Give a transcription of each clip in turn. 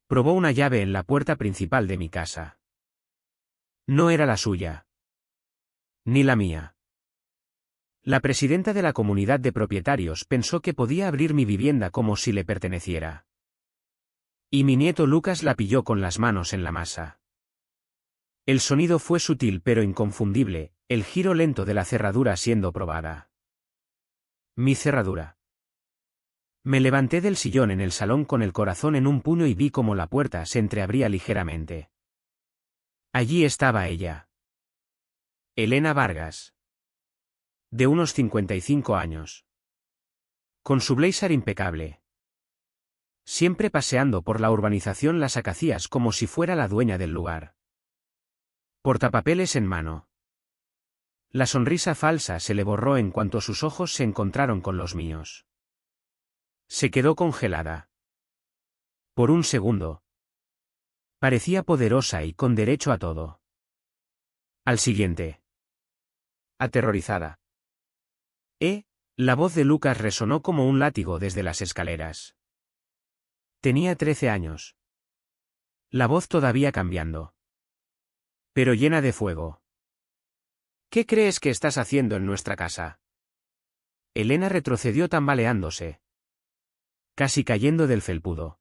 Probó una llave en la puerta principal de mi casa. No era la suya. Ni la mía. La presidenta de la comunidad de propietarios pensó que podía abrir mi vivienda como si le perteneciera. Y mi nieto Lucas la pilló con las manos en la masa. El sonido fue sutil pero inconfundible, el giro lento de la cerradura siendo probada. Mi cerradura. Me levanté del sillón en el salón con el corazón en un puño y vi cómo la puerta se entreabría ligeramente. Allí estaba ella. Elena Vargas. De unos 55 años. Con su blazer impecable. Siempre paseando por la urbanización Las Acacias como si fuera la dueña del lugar. Portapapeles en mano. La sonrisa falsa se le borró en cuanto sus ojos se encontraron con los míos. Se quedó congelada. Por un segundo. Parecía poderosa y con derecho a todo. Al siguiente. Aterrorizada. La voz de Lucas resonó como un látigo desde las escaleras. Tenía 13 años. La voz todavía cambiando. Pero llena de fuego. ¿Qué crees que estás haciendo en nuestra casa? Elena retrocedió tambaleándose. Casi cayendo del felpudo.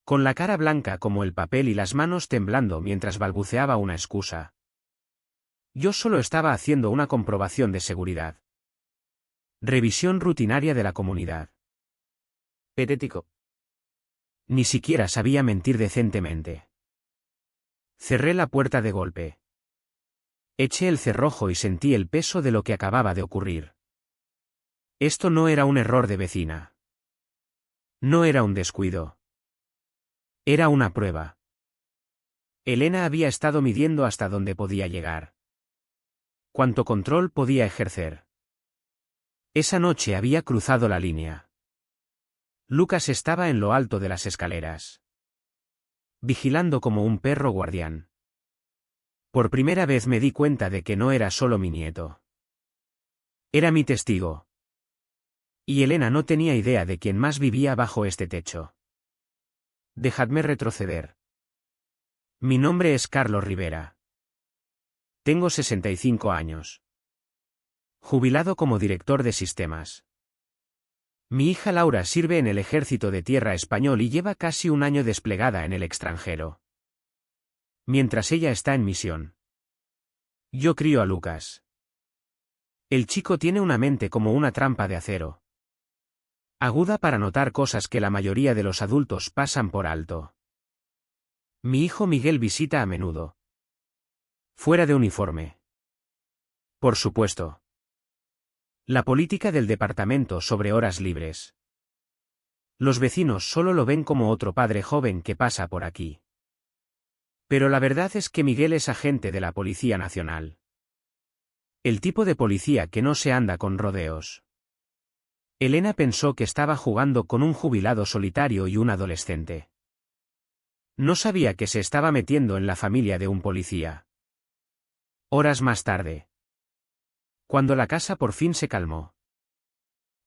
Con la cara blanca como el papel y las manos temblando mientras balbuceaba una excusa. Yo solo estaba haciendo una comprobación de seguridad. Revisión rutinaria de la comunidad. Patético. Ni siquiera sabía mentir decentemente. Cerré la puerta de golpe. Eché el cerrojo y sentí el peso de lo que acababa de ocurrir. Esto no era un error de vecina. No era un descuido. Era una prueba. Elena había estado midiendo hasta dónde podía llegar. Cuánto control podía ejercer. Esa noche había cruzado la línea. Lucas estaba en lo alto de las escaleras. Vigilando como un perro guardián. Por primera vez me di cuenta de que no era solo mi nieto. Era mi testigo. Y Elena no tenía idea de quién más vivía bajo este techo. Dejadme retroceder. Mi nombre es Carlos Rivera. Tengo 65 años. Jubilado como director de sistemas. Mi hija Laura sirve en el Ejército de Tierra Español y lleva casi un año desplegada en el extranjero. Mientras ella está en misión. Yo crío a Lucas. El chico tiene una mente como una trampa de acero. Aguda para notar cosas que la mayoría de los adultos pasan por alto. Mi hijo Miguel visita a menudo. Fuera de uniforme. Por supuesto. La política del departamento sobre horas libres. Los vecinos solo lo ven como otro padre joven que pasa por aquí. Pero la verdad es que Miguel es agente de la Policía Nacional. El tipo de policía que no se anda con rodeos. Elena pensó que estaba jugando con un jubilado solitario y un adolescente. No sabía que se estaba metiendo en la familia de un policía. Horas más tarde. Cuando la casa por fin se calmó.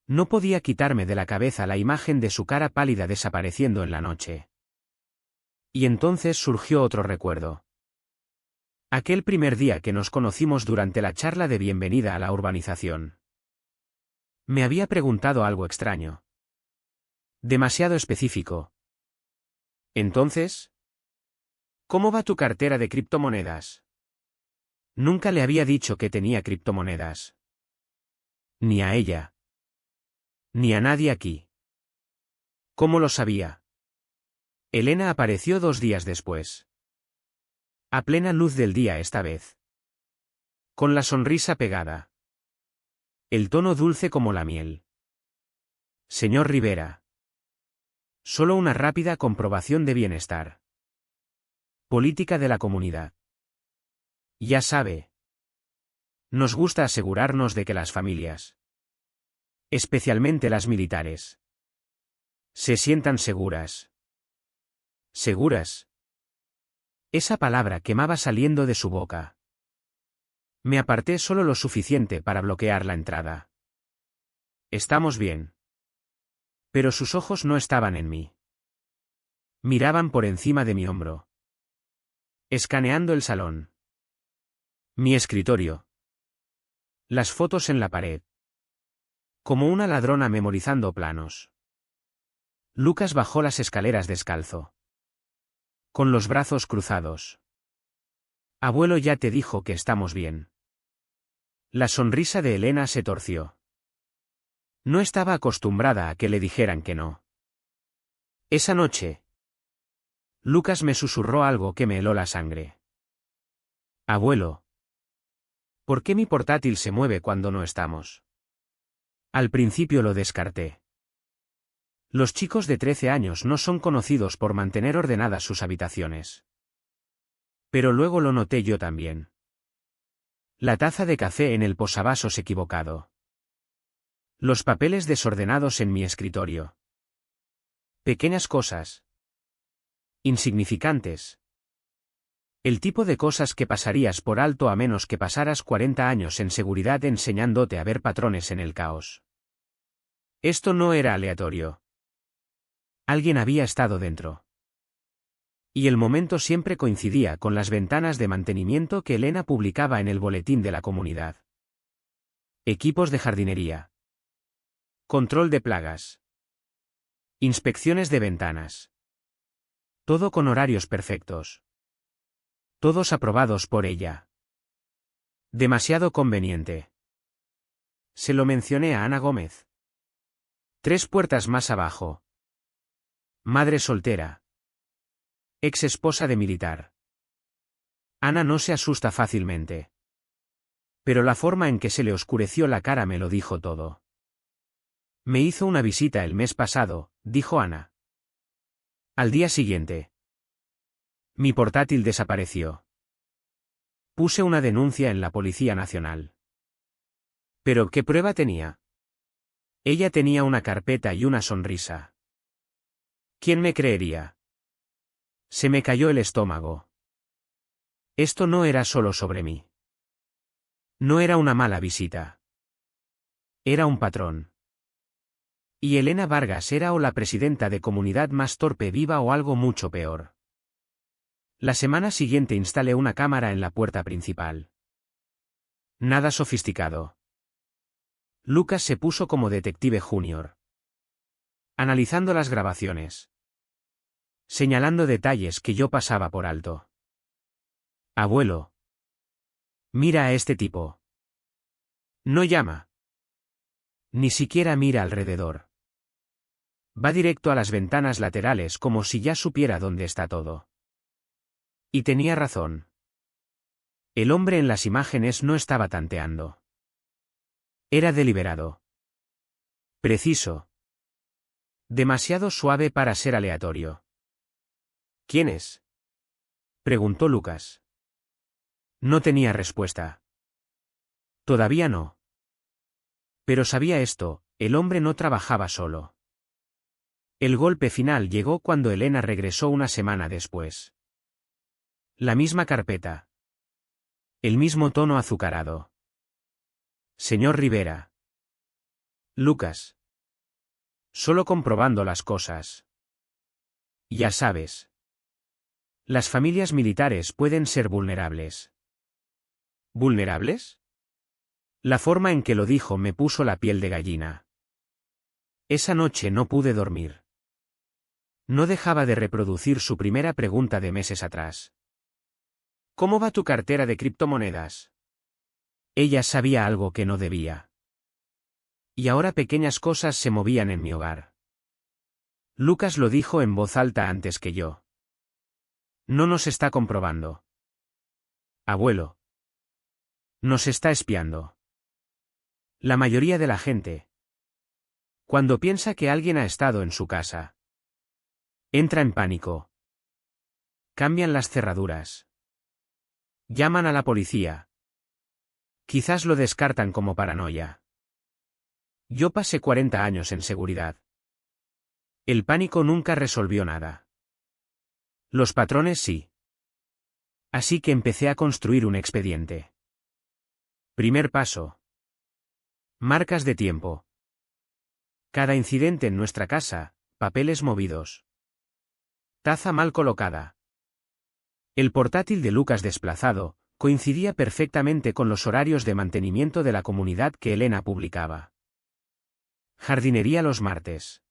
No podía quitarme de la cabeza la imagen de su cara pálida desapareciendo en la noche. Y entonces surgió otro recuerdo. Aquel primer día que nos conocimos durante la charla de bienvenida a la urbanización. Me había preguntado algo extraño. Demasiado específico. Entonces, ¿cómo va tu cartera de criptomonedas? Nunca le había dicho que tenía criptomonedas. Ni a ella. Ni a nadie aquí. ¿Cómo lo sabía? Elena apareció 2 días después. A plena luz del día esta vez. Con la sonrisa pegada. El tono dulce como la miel. Señor Rivera. Solo una rápida comprobación de bienestar. Política de la comunidad. Ya sabe. Nos gusta asegurarnos de que las familias, especialmente las militares, se sientan seguras. ¿Seguras? Esa palabra quemaba saliendo de su boca. Me aparté solo lo suficiente para bloquear la entrada. Estamos bien. Pero sus ojos no estaban en mí. Miraban por encima de mi hombro. Escaneando el salón. Mi escritorio. Las fotos en la pared. Como una ladrona memorizando planos. Lucas bajó las escaleras descalzo. Con los brazos cruzados. Abuelo ya te dijo que estamos bien. La sonrisa de Elena se torció. No estaba acostumbrada a que le dijeran que no. Esa noche. Lucas me susurró algo que me heló la sangre. Abuelo. ¿Por qué mi portátil se mueve cuando no estamos? Al principio lo descarté. Los chicos de 13 años no son conocidos por mantener ordenadas sus habitaciones. Pero luego lo noté yo también. La taza de café en el posavasos equivocado. Los papeles desordenados en mi escritorio. Pequeñas cosas. Insignificantes. El tipo de cosas que pasarías por alto a menos que pasaras 40 años en seguridad enseñándote a ver patrones en el caos. Esto no era aleatorio. Alguien había estado dentro. Y el momento siempre coincidía con las ventanas de mantenimiento que Elena publicaba en el boletín de la comunidad. Equipos de jardinería. Control de plagas. Inspecciones de ventanas. Todo con horarios perfectos. Todos aprobados por ella. Demasiado conveniente. Se lo mencioné a Ana Gómez. 3 puertas más abajo. Madre soltera. Ex esposa de militar. Ana no se asusta fácilmente. Pero la forma en que se le oscureció la cara me lo dijo todo. Me hizo una visita el mes pasado, dijo Ana. Al día siguiente. Mi portátil desapareció. Puse una denuncia en la Policía Nacional. ¿Pero qué prueba tenía? Ella tenía una carpeta y una sonrisa. ¿Quién me creería? Se me cayó el estómago. Esto no era solo sobre mí. No era una mala visita. Era un patrón. Y Elena Vargas era o la presidenta de comunidad más torpe viva o algo mucho peor. La semana siguiente instalé una cámara en la puerta principal. Nada sofisticado. Lucas se puso como detective junior. Analizando las grabaciones. Señalando detalles que yo pasaba por alto. Abuelo. Mira a este tipo. No llama. Ni siquiera mira alrededor. Va directo a las ventanas laterales como si ya supiera dónde está todo. Y tenía razón. El hombre en las imágenes no estaba tanteando. Era deliberado. Preciso. Demasiado suave para ser aleatorio. ¿Quién es? Preguntó Lucas. No tenía respuesta. Todavía no. Pero sabía esto, el hombre no trabajaba solo. El golpe final llegó cuando Elena regresó una semana después. La misma carpeta. El mismo tono azucarado. Señor Rivera. Lucas. Solo comprobando las cosas. Ya sabes. Las familias militares pueden ser vulnerables. ¿Vulnerables? La forma en que lo dijo me puso la piel de gallina. Esa noche no pude dormir. No dejaba de reproducir su primera pregunta de meses atrás. ¿Cómo va tu cartera de criptomonedas? Ella sabía algo que no debía. Y ahora pequeñas cosas se movían en mi hogar. Lucas lo dijo en voz alta antes que yo. No nos está comprobando. Abuelo. Nos está espiando. La mayoría de la gente. Cuando piensa que alguien ha estado en su casa. Entra en pánico. Cambian las cerraduras. Llaman a la policía. Quizás lo descartan como paranoia. Yo pasé 40 años en seguridad. El pánico nunca resolvió nada. Los patrones sí. Así que empecé a construir un expediente. Primer paso. Marcas de tiempo. Cada incidente en nuestra casa, papeles movidos. Taza mal colocada. El portátil de Lucas desplazado coincidía perfectamente con los horarios de mantenimiento de la comunidad que Elena publicaba. Jardinería los martes.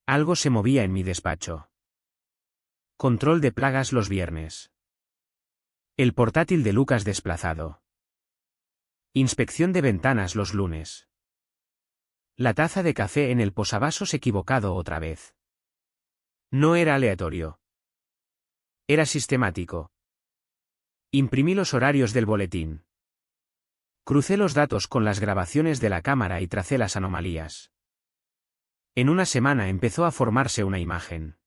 Algo se movía en mi despacho. Control de plagas los viernes. El portátil de Lucas desplazado. Inspección de ventanas los lunes. La taza de café en el posavasos equivocado otra vez. No era aleatorio. Era sistemático. Imprimí los horarios del boletín. Crucé los datos con las grabaciones de la cámara y tracé las anomalías. En una semana empezó a formarse una imagen.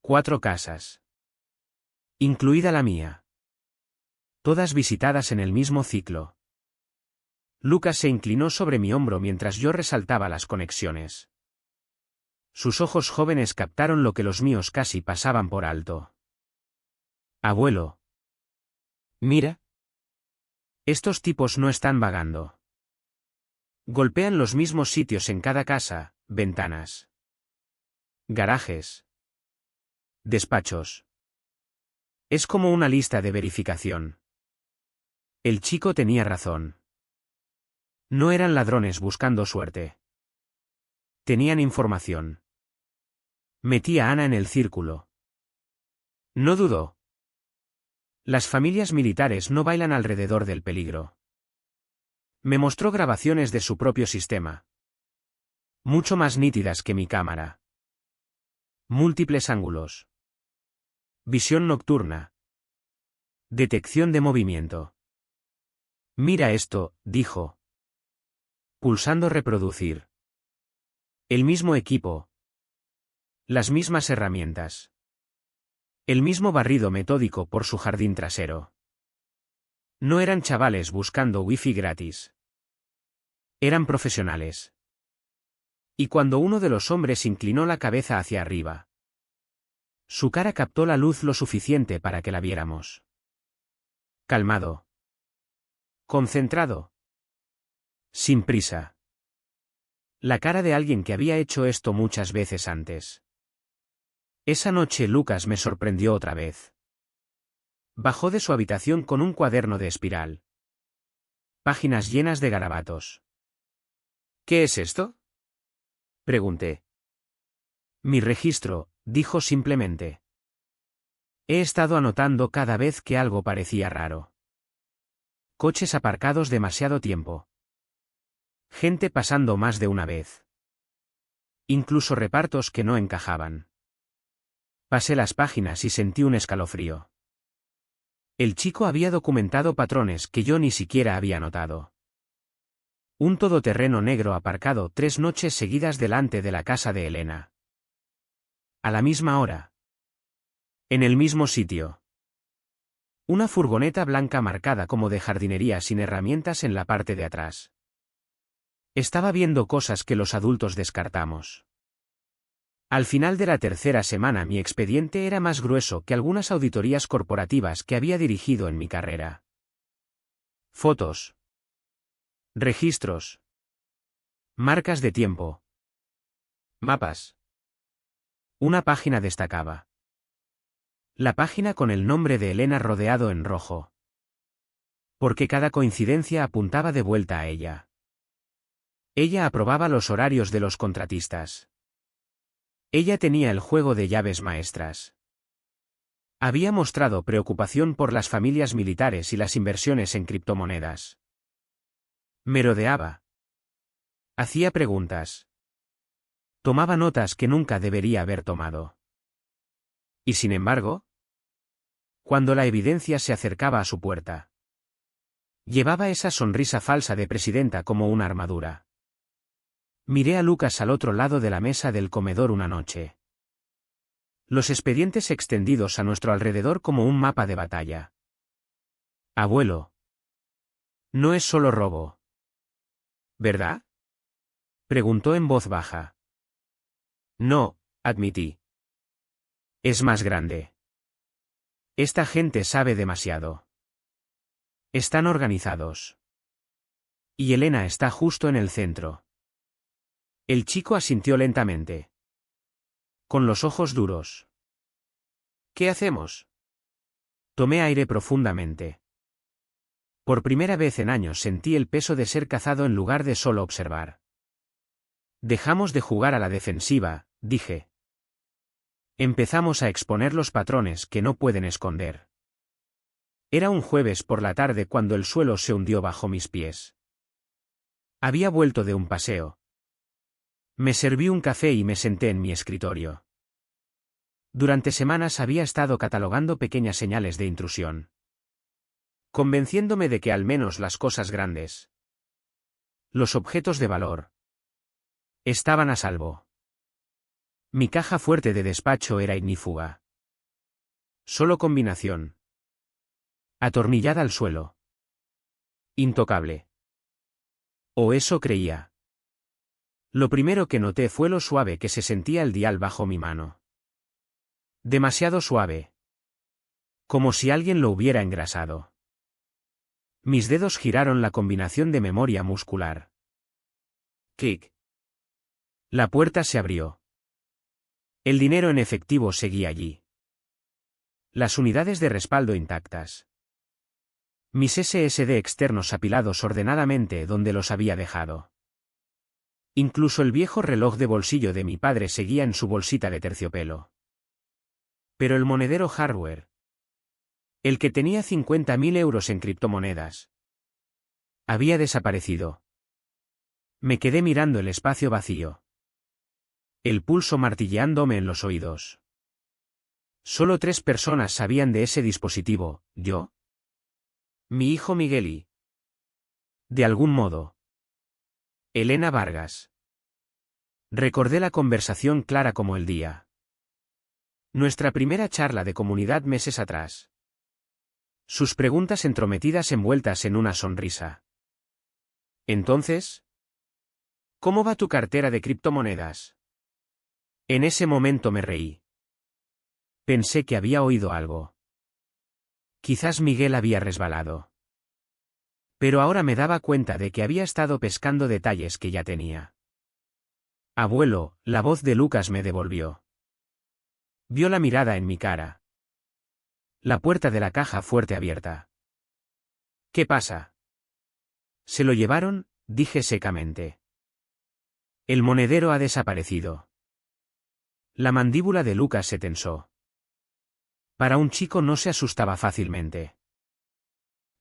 4 casas. Incluida la mía. Todas visitadas en el mismo ciclo. Lucas se inclinó sobre mi hombro mientras yo resaltaba las conexiones. Sus ojos jóvenes captaron lo que los míos casi pasaban por alto. Abuelo. Mira. Estos tipos no están vagando. Golpean los mismos sitios en cada casa, ventanas. Garajes. Despachos. Es como una lista de verificación. El chico tenía razón. No eran ladrones buscando suerte. Tenían información. Metí a Ana en el círculo. No dudó. Las familias militares no bailan alrededor del peligro. Me mostró grabaciones de su propio sistema. Mucho más nítidas que mi cámara. Múltiples ángulos. Visión nocturna. Detección de movimiento. Mira esto, dijo. Pulsando reproducir. El mismo equipo. Las mismas herramientas. El mismo barrido metódico por su jardín trasero. No eran chavales buscando wifi gratis. Eran profesionales. Y cuando uno de los hombres inclinó la cabeza hacia arriba, su cara captó la luz lo suficiente para que la viéramos. Calmado. Concentrado. Sin prisa. La cara de alguien que había hecho esto muchas veces antes. Esa noche Lucas me sorprendió otra vez. Bajó de su habitación con un cuaderno de espiral. Páginas llenas de garabatos. ¿Qué es esto? Pregunté. Mi registro, dijo simplemente. He estado anotando cada vez que algo parecía raro. Coches aparcados demasiado tiempo. Gente pasando más de una vez. Incluso repartos que no encajaban. Pasé las páginas y sentí un escalofrío. El chico había documentado patrones que yo ni siquiera había notado. Un todoterreno negro aparcado 3 noches seguidas delante de la casa de Elena. A la misma hora. En el mismo sitio. Una furgoneta blanca marcada como de jardinería sin herramientas en la parte de atrás. Estaba viendo cosas que los adultos descartamos. Al final de la 3ª semana mi expediente era más grueso que algunas auditorías corporativas que había dirigido en mi carrera. Fotos. Registros. Marcas de tiempo. Mapas. Una página destacaba. La página con el nombre de Elena rodeado en rojo. Porque cada coincidencia apuntaba de vuelta a ella. Ella aprobaba los horarios de los contratistas. Ella tenía el juego de llaves maestras. Había mostrado preocupación por las familias militares y las inversiones en criptomonedas. Merodeaba. Hacía preguntas. Tomaba notas que nunca debería haber tomado. Y sin embargo, cuando la evidencia se acercaba a su puerta, llevaba esa sonrisa falsa de presidenta como una armadura. Miré a Lucas al otro lado de la mesa del comedor una noche. Los expedientes extendidos a nuestro alrededor como un mapa de batalla. Abuelo. No es solo robo. ¿Verdad? Preguntó en voz baja. No, admití. Es más grande. Esta gente sabe demasiado. Están organizados. Y Elena está justo en el centro. El chico asintió lentamente. con los ojos duros. ¿Qué hacemos? Tomé aire profundamente. Por primera vez en años sentí el peso de ser cazado en lugar de solo observar. Dejamos de jugar a la defensiva, dije. Empezamos a exponer los patrones que no pueden esconder. Era un jueves por la tarde cuando el suelo se hundió bajo mis pies. Había vuelto de un paseo. Me serví un café y me senté en mi escritorio. Durante semanas había estado catalogando pequeñas señales de intrusión, convenciéndome de que al menos las cosas grandes, los objetos de valor, estaban a salvo. Mi caja fuerte de despacho era ignífuga. Solo combinación. Atornillada al suelo. Intocable. O eso creía. Lo primero que noté fue lo suave que se sentía el dial bajo mi mano. Demasiado suave. Como si alguien lo hubiera engrasado. Mis dedos giraron la combinación de memoria muscular. Clic. La puerta se abrió. El dinero en efectivo seguía allí. Las unidades de respaldo intactas. Mis SSD externos apilados ordenadamente donde los había dejado. Incluso el viejo reloj de bolsillo de mi padre seguía en su bolsita de terciopelo. Pero el monedero hardware, el que tenía 50.000 euros en criptomonedas, había desaparecido. Me quedé mirando el espacio vacío. El pulso martilleándome en los oídos. Solo 3 personas sabían de ese dispositivo, yo, mi hijo Miguel y, de algún modo, Elena Vargas. Recordé la conversación clara como el día. Nuestra primera charla de comunidad meses atrás. Sus preguntas entrometidas envueltas en una sonrisa. Entonces, ¿cómo va tu cartera de criptomonedas? En ese momento me reí. Pensé que había oído algo. Quizás Miguel había resbalado. Pero ahora me daba cuenta de que había estado pescando detalles que ya tenía. Abuelo, la voz de Lucas me devolvió. Vio la mirada en mi cara. La puerta de la caja fuerte abierta. ¿Qué pasa? ¿Se lo llevaron?, dije secamente. El monedero ha desaparecido. La mandíbula de Lucas se tensó. Para un chico no se asustaba fácilmente.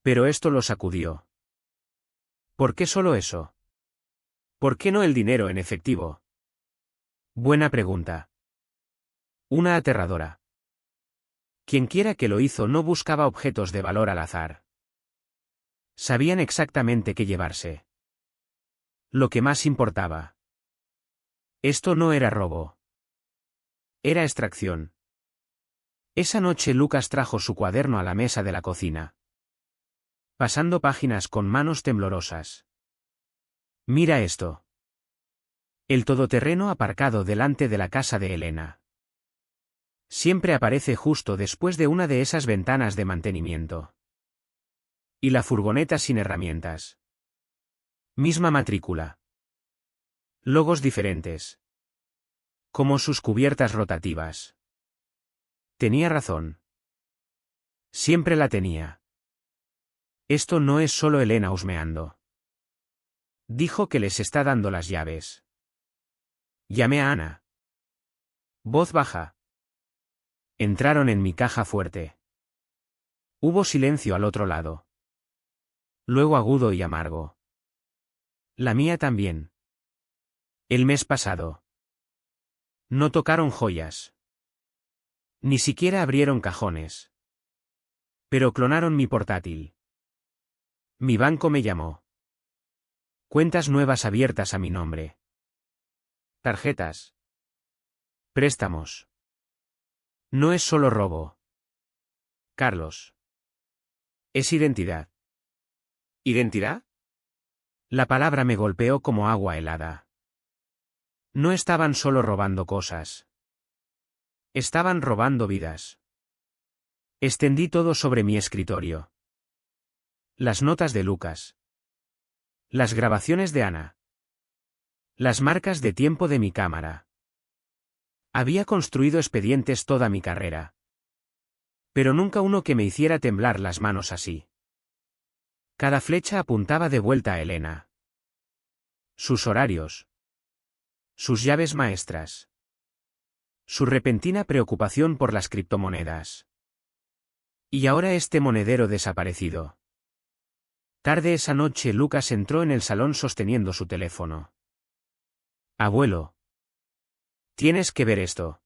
Pero esto lo sacudió. ¿Por qué solo eso? ¿Por qué no el dinero en efectivo? Buena pregunta. Una aterradora. Quienquiera que lo hizo no buscaba objetos de valor al azar. Sabían exactamente qué llevarse. Lo que más importaba. Esto no era robo. Era extracción. Esa noche Lucas trajo su cuaderno a la mesa de la cocina. Pasando páginas con manos temblorosas. Mira esto. El todoterreno aparcado delante de la casa de Elena. Siempre aparece justo después de una de esas ventanas de mantenimiento. Y la furgoneta sin herramientas. Misma matrícula. Logos diferentes. Como sus cubiertas rotativas. Tenía razón. Siempre la tenía. Esto no es solo Elena husmeando. Dijo que les está dando las llaves. Llamé a Ana. Voz baja. Entraron en mi caja fuerte. Hubo silencio al otro lado. Luego agudo y amargo. La mía también. El mes pasado. No tocaron joyas. Ni siquiera abrieron cajones. Pero clonaron mi portátil. Mi banco me llamó. Cuentas nuevas abiertas a mi nombre. Tarjetas. Préstamos. No es solo robo. Carlos. Es identidad. ¿Identidad? La palabra me golpeó como agua helada. No estaban solo robando cosas. Estaban robando vidas. Extendí todo sobre mi escritorio. Las notas de Lucas. Las grabaciones de Ana. Las marcas de tiempo de mi cámara. Había construido expedientes toda mi carrera. Pero nunca uno que me hiciera temblar las manos así. Cada flecha apuntaba de vuelta a Elena. Sus horarios. Sus llaves maestras. Su repentina preocupación por las criptomonedas. Y ahora este monedero desaparecido. Tarde esa noche Lucas entró en el salón sosteniendo su teléfono. Abuelo. Tienes que ver esto.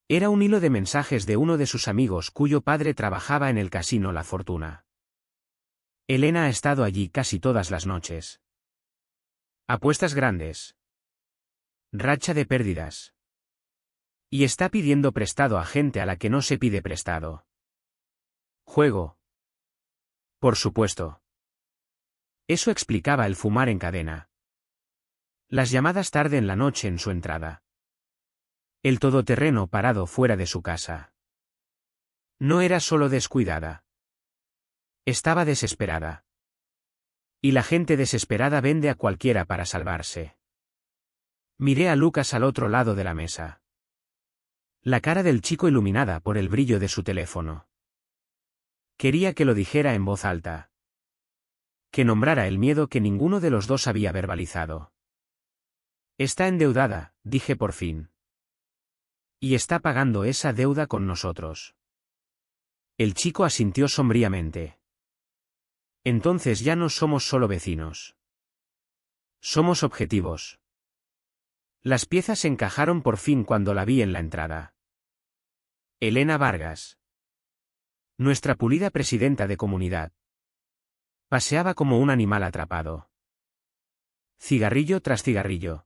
Era un hilo de mensajes de uno de sus amigos cuyo padre trabajaba en el casino La Fortuna. Elena ha estado allí casi todas las noches. Apuestas grandes. Racha de pérdidas. Y está pidiendo prestado a gente a la que no se pide prestado. Juego. Por supuesto. Eso explicaba el fumar en cadena. Las llamadas tarde en la noche en su entrada. El todoterreno parado fuera de su casa. No era solo descuidada. Estaba desesperada. Y la gente desesperada vende a cualquiera para salvarse. Miré a Lucas al otro lado de la mesa. La cara del chico iluminada por el brillo de su teléfono. Quería que lo dijera en voz alta. Que nombrara el miedo que ninguno de los dos había verbalizado. Está endeudada, dije por fin. Y está pagando esa deuda con nosotros. El chico asintió sombríamente. Entonces ya no somos solo vecinos. Somos objetivos. Las piezas encajaron por fin cuando la vi en la entrada. Elena Vargas. Nuestra pulida presidenta de comunidad. Paseaba como un animal atrapado. Cigarrillo tras cigarrillo.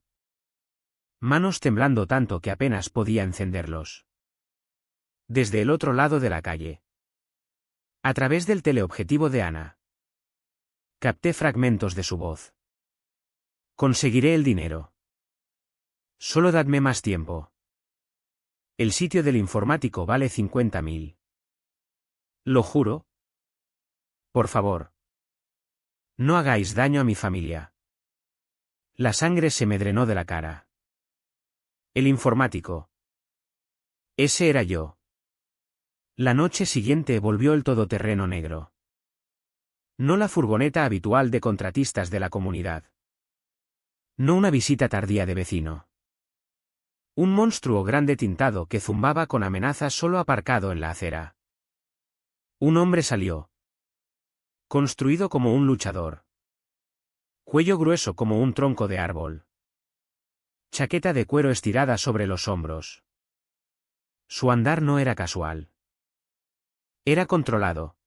Manos temblando tanto que apenas podía encenderlos. Desde el otro lado de la calle. A través del teleobjetivo de Ana. Capté fragmentos de su voz. Conseguiré el dinero. Solo dadme más tiempo. El sitio del informático vale 50.000. Lo juro. Por favor. No hagáis daño a mi familia. La sangre se me drenó de la cara. El informático. Ese era yo. La noche siguiente volvió el todoterreno negro. No la furgoneta habitual de contratistas de la comunidad. No una visita tardía de vecino. Un monstruo grande tintado que zumbaba con amenazas solo aparcado en la acera. Un hombre salió. Construido como un luchador. Cuello grueso como un tronco de árbol. Chaqueta de cuero estirada sobre los hombros. Su andar no era casual. Era controlado.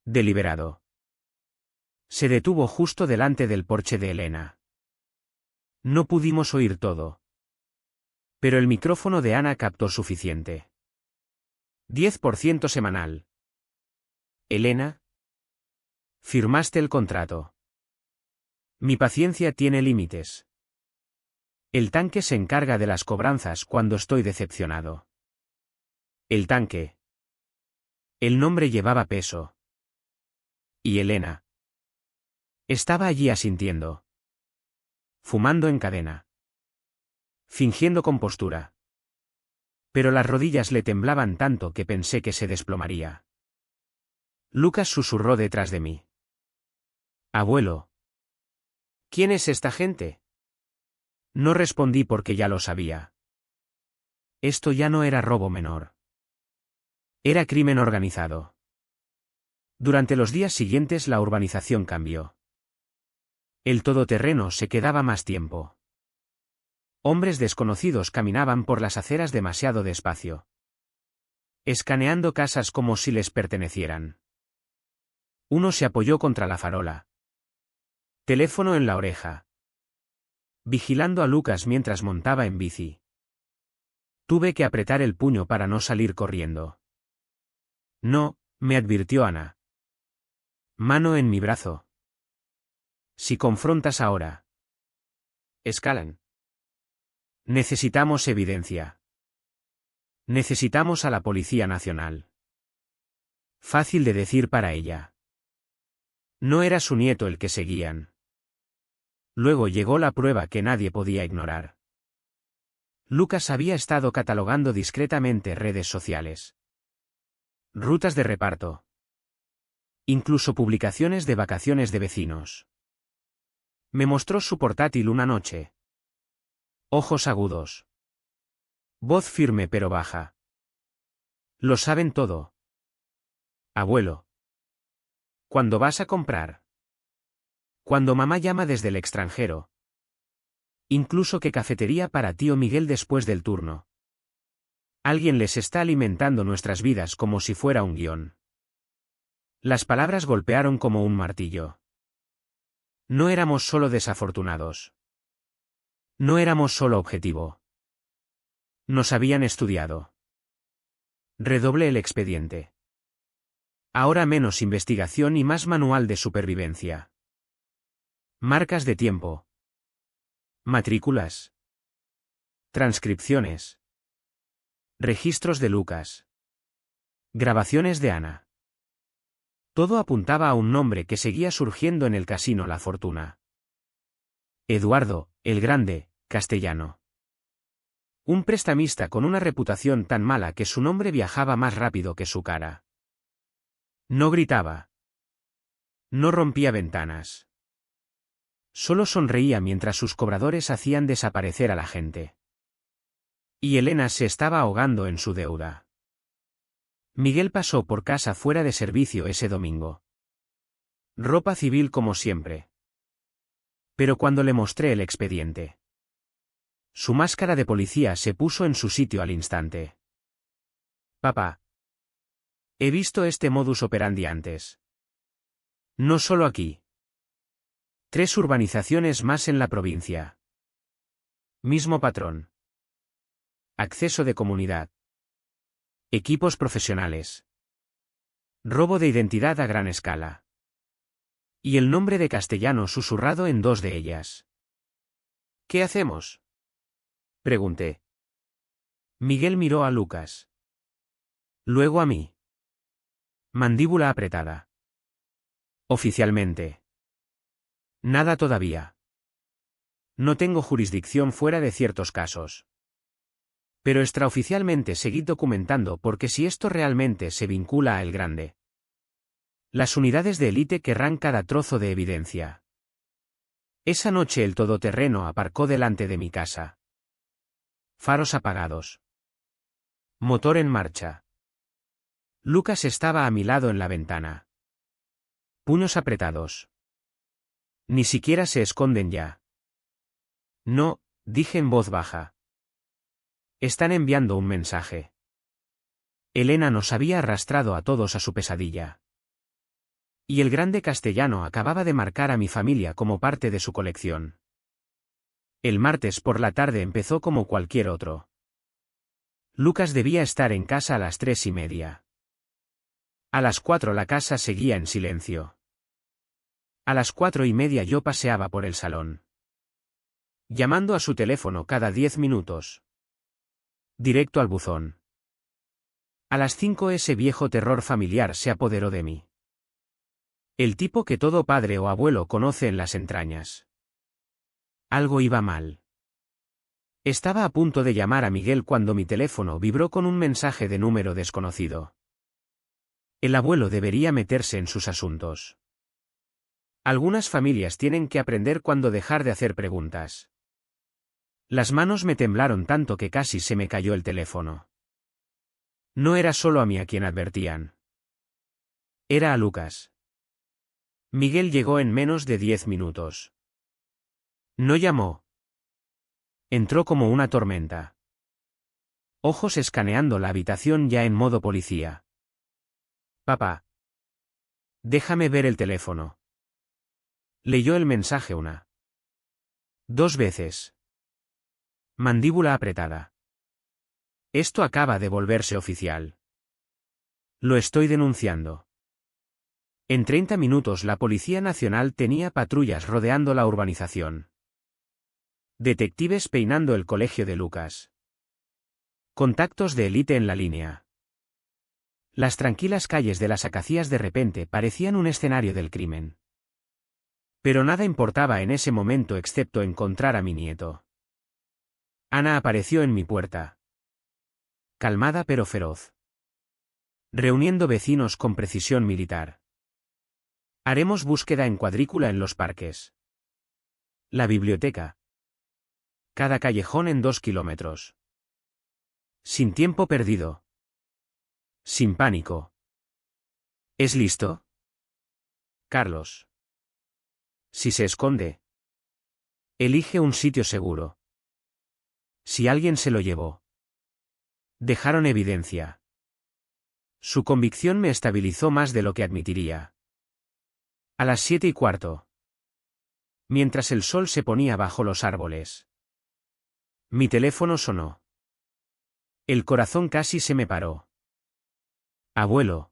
Deliberado. Se detuvo justo delante del porche de Elena. No pudimos oír todo. Pero el micrófono de Ana captó suficiente. 10% semanal. Elena. Firmaste el contrato. Mi paciencia tiene límites. El tanque se encarga de las cobranzas cuando estoy decepcionado. El tanque. El nombre llevaba peso. Y Elena. Estaba allí asintiendo. Fumando en cadena. Fingiendo compostura. Pero las rodillas le temblaban tanto que pensé que se desplomaría. Lucas susurró detrás de mí. Abuelo. ¿Quién es esta gente? No respondí porque ya lo sabía. Esto ya no era robo menor. Era crimen organizado. Durante los días siguientes la urbanización cambió. El todoterreno se quedaba más tiempo. Hombres desconocidos caminaban por las aceras demasiado despacio. Escaneando casas como si les pertenecieran. Uno se apoyó contra la farola. Teléfono en la oreja. Vigilando a Lucas mientras montaba en bici. Tuve que apretar el puño para no salir corriendo. No, me advirtió Ana. Mano en mi brazo. Si confrontas ahora. Escalan. Necesitamos evidencia. Necesitamos a la Policía Nacional. Fácil de decir para ella. No era su nieto el que seguían. Luego llegó la prueba que nadie podía ignorar. Lucas había estado catalogando discretamente redes sociales, rutas de reparto, incluso publicaciones de vacaciones de vecinos. Me mostró su portátil una noche. Ojos agudos. Voz firme pero baja. Lo saben todo. Abuelo. ¿Cuándo vas a comprar? Cuando mamá llama desde el extranjero. Incluso qué cafetería para tío Miguel después del turno. Alguien les está alimentando nuestras vidas como si fuera un guión. Las palabras golpearon como un martillo. No éramos solo desafortunados. No éramos solo objetivo. Nos habían estudiado. Redoblé el expediente. Ahora menos investigación y más manual de supervivencia. Marcas de tiempo. Matrículas. Transcripciones. Registros de Lucas. Grabaciones de Ana. Todo apuntaba a un nombre que seguía surgiendo en el casino La Fortuna. Eduardo, el Grande, Castellano. Un prestamista con una reputación tan mala que su nombre viajaba más rápido que su cara. No gritaba. No rompía ventanas. Solo sonreía mientras sus cobradores hacían desaparecer a la gente. Y Elena se estaba ahogando en su deuda. Miguel pasó por casa fuera de servicio ese domingo. Ropa civil como siempre. Pero cuando le mostré el expediente, su máscara de policía se puso en su sitio al instante. Papá. He visto este modus operandi antes. No solo aquí. 3 urbanizaciones más en la provincia. Mismo patrón. Acceso de comunidad. Equipos profesionales. Robo de identidad a gran escala. Y el nombre de Castellano susurrado en 2 de ellas. ¿Qué hacemos?, pregunté. Miguel miró a Lucas. Luego a mí. Mandíbula apretada. Oficialmente. Nada todavía. No tengo jurisdicción fuera de ciertos casos. Pero extraoficialmente seguid documentando porque si esto realmente se vincula a El Grande, las unidades de élite querrán cada trozo de evidencia. Esa noche el todoterreno aparcó delante de mi casa. Faros apagados. Motor en marcha. Lucas estaba a mi lado en la ventana. Puños apretados. Ni siquiera se esconden ya. No, dije en voz baja. Están enviando un mensaje. Elena nos había arrastrado a todos a su pesadilla. Y el Grande Castellano acababa de marcar a mi familia como parte de su colección. El martes por la tarde empezó como cualquier otro. Lucas debía estar en casa a las 3:30. A las 4 la casa seguía en silencio. A las 4:30 yo paseaba por el salón, llamando a su teléfono cada 10 minutos. Directo al buzón. A las 5 ese viejo terror familiar se apoderó de mí. El tipo que todo padre o abuelo conoce en las entrañas. Algo iba mal. Estaba a punto de llamar a Miguel cuando mi teléfono vibró con un mensaje de número desconocido. El abuelo debería meterse en sus asuntos. Algunas familias tienen que aprender cuándo dejar de hacer preguntas. Las manos me temblaron tanto que casi se me cayó el teléfono. No era solo a mí a quien advertían. Era a Lucas. Miguel llegó en menos de 10 minutos. No llamó. Entró como una tormenta. Ojos escaneando la habitación ya en modo policía. Papá. Déjame ver el teléfono. Leyó el mensaje 2 veces. Mandíbula apretada. Esto acaba de volverse oficial. Lo estoy denunciando. En 30 minutos la Policía Nacional tenía patrullas rodeando la urbanización. Detectives peinando el colegio de Lucas. Contactos de élite en la línea. Las tranquilas calles de las Acacias de repente parecían un escenario del crimen. Pero nada importaba en ese momento excepto encontrar a mi nieto. Ana apareció en mi puerta. Calmada pero feroz. Reuniendo vecinos con precisión militar. Haremos búsqueda en cuadrícula en los parques. La biblioteca. Cada callejón en 2 kilómetros. Sin tiempo perdido. Sin pánico. ¿Es listo? Carlos. Si se esconde. Elige un sitio seguro. Si alguien se lo llevó. Dejaron evidencia. Su convicción me estabilizó más de lo que admitiría. A las 7:15. Mientras el sol se ponía bajo los árboles. Mi teléfono sonó. El corazón casi se me paró. Abuelo.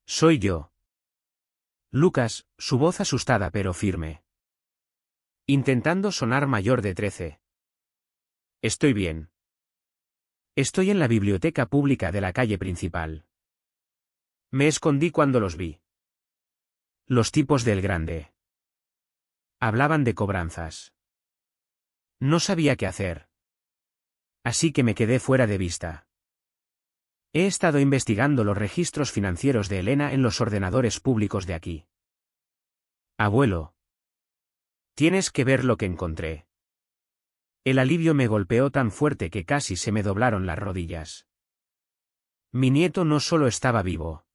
Soy yo. Lucas, su voz asustada pero firme. Intentando sonar mayor de 13. Estoy bien. Estoy en la biblioteca pública de la calle principal. Me escondí cuando los vi. Los tipos del Grande. Hablaban de cobranzas. No sabía qué hacer. Así que me quedé fuera de vista. He estado investigando los registros financieros de Elena en los ordenadores públicos de aquí. Abuelo. Tienes que ver lo que encontré. El alivio me golpeó tan fuerte que casi se me doblaron las rodillas. Mi nieto no solo estaba vivo.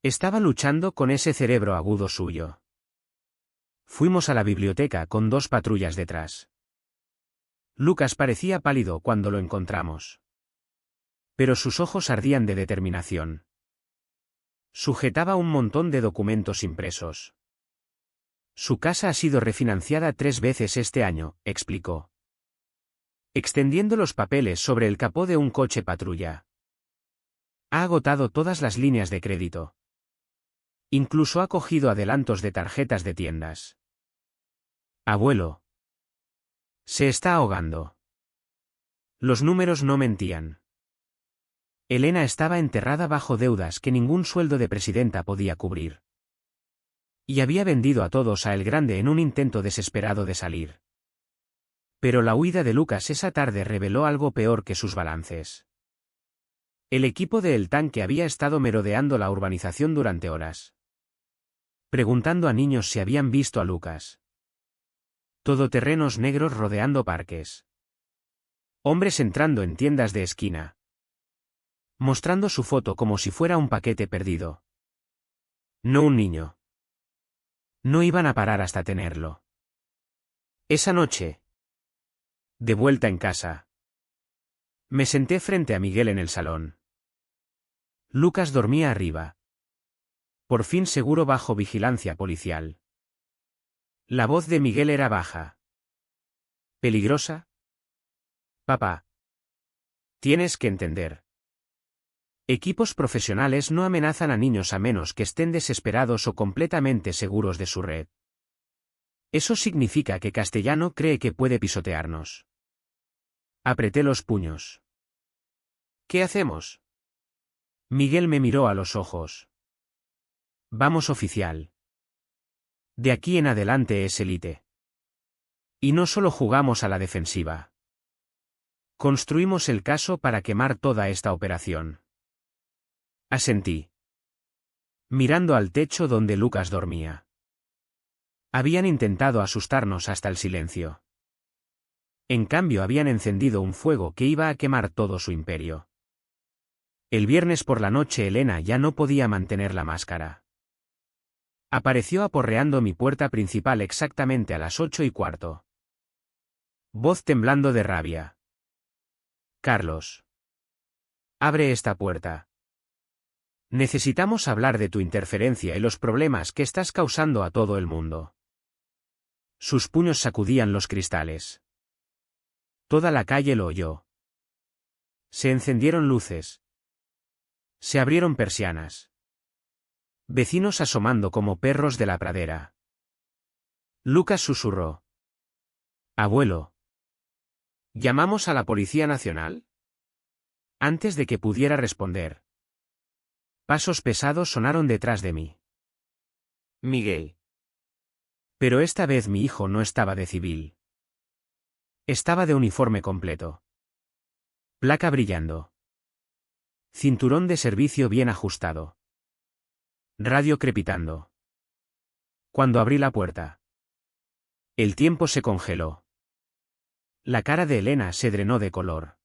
Estaba luchando con ese cerebro agudo suyo. Fuimos a la biblioteca con 2 patrullas detrás. Lucas parecía pálido cuando lo encontramos. Pero sus ojos ardían de determinación. Sujetaba un montón de documentos impresos. Su casa ha sido refinanciada 3 veces este año, explicó. Extendiendo los papeles sobre el capó de un coche patrulla. Ha agotado todas las líneas de crédito. Incluso ha cogido adelantos de tarjetas de tiendas. Abuelo. Se está ahogando. Los números no mentían. Elena estaba enterrada bajo deudas que ningún sueldo de presidenta podía cubrir. Y había vendido a todos a El Grande en un intento desesperado de salir. Pero la huida de Lucas esa tarde reveló algo peor que sus balances. El equipo de El Tanque había estado merodeando la urbanización durante horas. Preguntando a niños si habían visto a Lucas. Todoterrenos negros rodeando parques. Hombres entrando en tiendas de esquina. Mostrando su foto como si fuera un paquete perdido. No un niño. No iban a parar hasta tenerlo. Esa noche. De vuelta en casa. Me senté frente a Miguel en el salón. Lucas dormía arriba. Por fin seguro bajo vigilancia policial. La voz de Miguel era baja. ¿Peligrosa? Papá. Tienes que entender. Equipos profesionales no amenazan a niños a menos que estén desesperados o completamente seguros de su red. Eso significa que Castellano cree que puede pisotearnos. Apreté los puños. ¿Qué hacemos? Miguel me miró a los ojos. Vamos, oficial. De aquí en adelante es élite. Y no solo jugamos a la defensiva. Construimos el caso para quemar toda esta operación. Asentí. Mirando al techo donde Lucas dormía. Habían intentado asustarnos hasta el silencio. En cambio habían encendido un fuego que iba a quemar todo su imperio. El viernes por la noche Elena ya no podía mantener la máscara. Apareció aporreando mi puerta principal exactamente a las 8:15. Voz temblando de rabia. Carlos. Abre esta puerta. Necesitamos hablar de tu interferencia y los problemas que estás causando a todo el mundo. Sus puños sacudían los cristales. Toda la calle lo oyó. Se encendieron luces. Se abrieron persianas. Vecinos asomando como perros de la pradera. Lucas susurró. Abuelo. ¿Llamamos a la Policía Nacional? Antes de que pudiera responder. Pasos pesados sonaron detrás de mí. Miguel. Pero esta vez mi hijo no estaba de civil. Estaba de uniforme completo. Placa brillando. Cinturón de servicio bien ajustado. Radio crepitando. Cuando abrí la puerta, el tiempo se congeló. La cara de Elena se drenó de color.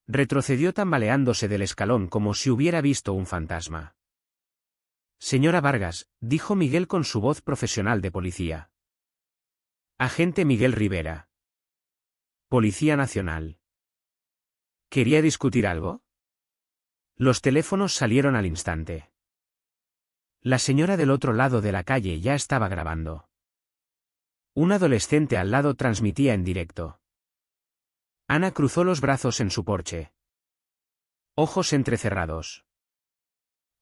Retrocedió tambaleándose del escalón como si hubiera visto un fantasma. Señora Vargas, dijo Miguel con su voz profesional de policía. Agente Miguel Rivera. Policía Nacional. ¿Quería discutir algo? Los teléfonos salieron al instante. La señora del otro lado de la calle ya estaba grabando. Un adolescente al lado transmitía en directo. Ana cruzó los brazos en su porche. Ojos entrecerrados.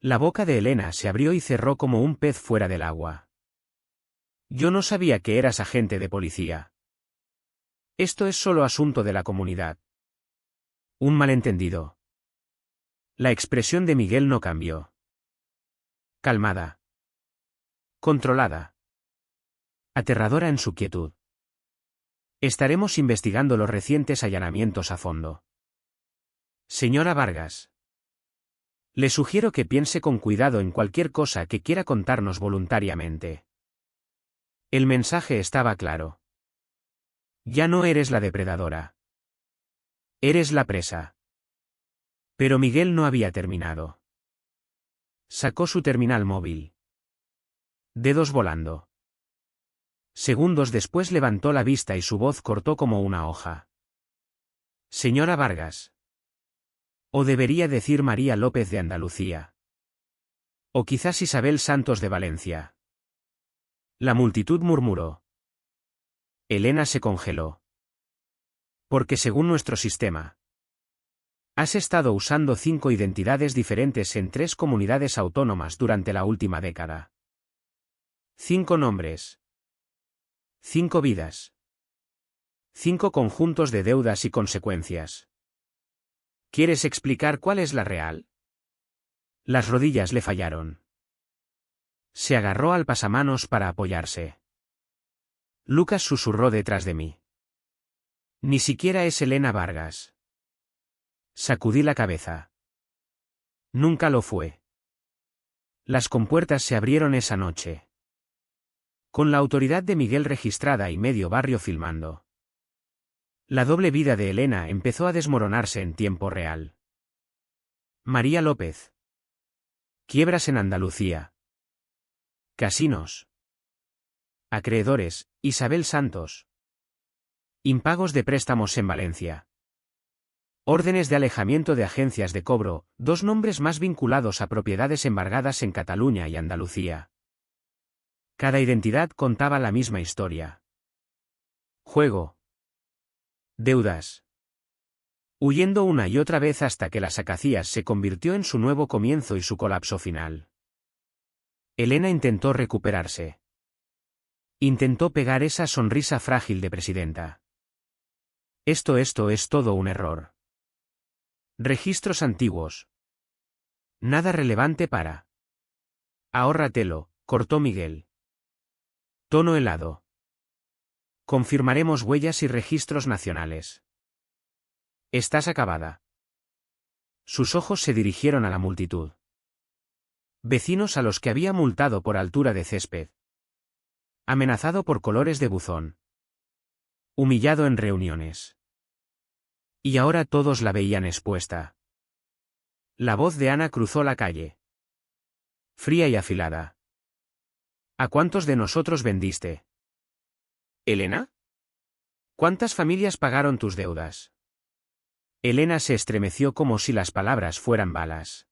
La boca de Elena se abrió y cerró como un pez fuera del agua. Yo no sabía que eras agente de policía. Esto es solo asunto de la comunidad. Un malentendido. La expresión de Miguel no cambió. Calmada. Controlada. Aterradora en su quietud. Estaremos investigando los recientes allanamientos a fondo. Señora Vargas. Le sugiero que piense con cuidado en cualquier cosa que quiera contarnos voluntariamente. El mensaje estaba claro. Ya no eres la depredadora. Eres la presa. Pero Miguel no había terminado. Sacó su terminal móvil. Dedos volando. Segundos después levantó la vista y su voz cortó como una hoja. Señora Vargas. O debería decir María López de Andalucía. O quizás Isabel Santos de Valencia. La multitud murmuró. Elena se congeló. Porque según nuestro sistema, has estado usando 5 identidades diferentes en 3 comunidades autónomas durante la última década. 5 nombres. 5 vidas. 5 conjuntos de deudas y consecuencias. ¿Quieres explicar cuál es la real? Las rodillas le fallaron. Se agarró al pasamanos para apoyarse. Lucas susurró detrás de mí. Ni siquiera es Elena Vargas. Sacudí la cabeza. Nunca lo fue. Las compuertas se abrieron esa noche. Con la autoridad de Miguel registrada y medio barrio filmando. La doble vida de Elena empezó a desmoronarse en tiempo real. María López. Quiebras en Andalucía. Casinos. Acreedores, Isabel Santos. Impagos de préstamos en Valencia. Órdenes de alejamiento de agencias de cobro, 2 nombres más vinculados a propiedades embargadas en Cataluña y Andalucía. Cada identidad contaba la misma historia. Juego. Deudas. Huyendo una y otra vez hasta que las Acacias se convirtió en su nuevo comienzo y su colapso final. Elena intentó recuperarse. Intentó pegar esa sonrisa frágil de presidenta. Esto es todo un error. Registros antiguos. Nada relevante para. Ahórratelo, cortó Miguel. Tono helado. Confirmaremos huellas y registros nacionales. Estás acabada. Sus ojos se dirigieron a la multitud. Vecinos a los que había multado por altura de césped. Amenazado por colores de buzón. Humillado en reuniones. Y ahora todos la veían expuesta. La voz de Ana cruzó la calle. Fría y afilada. ¿A cuántos de nosotros vendiste? ¿Elena? ¿Cuántas familias pagaron tus deudas? Elena se estremeció como si las palabras fueran balas.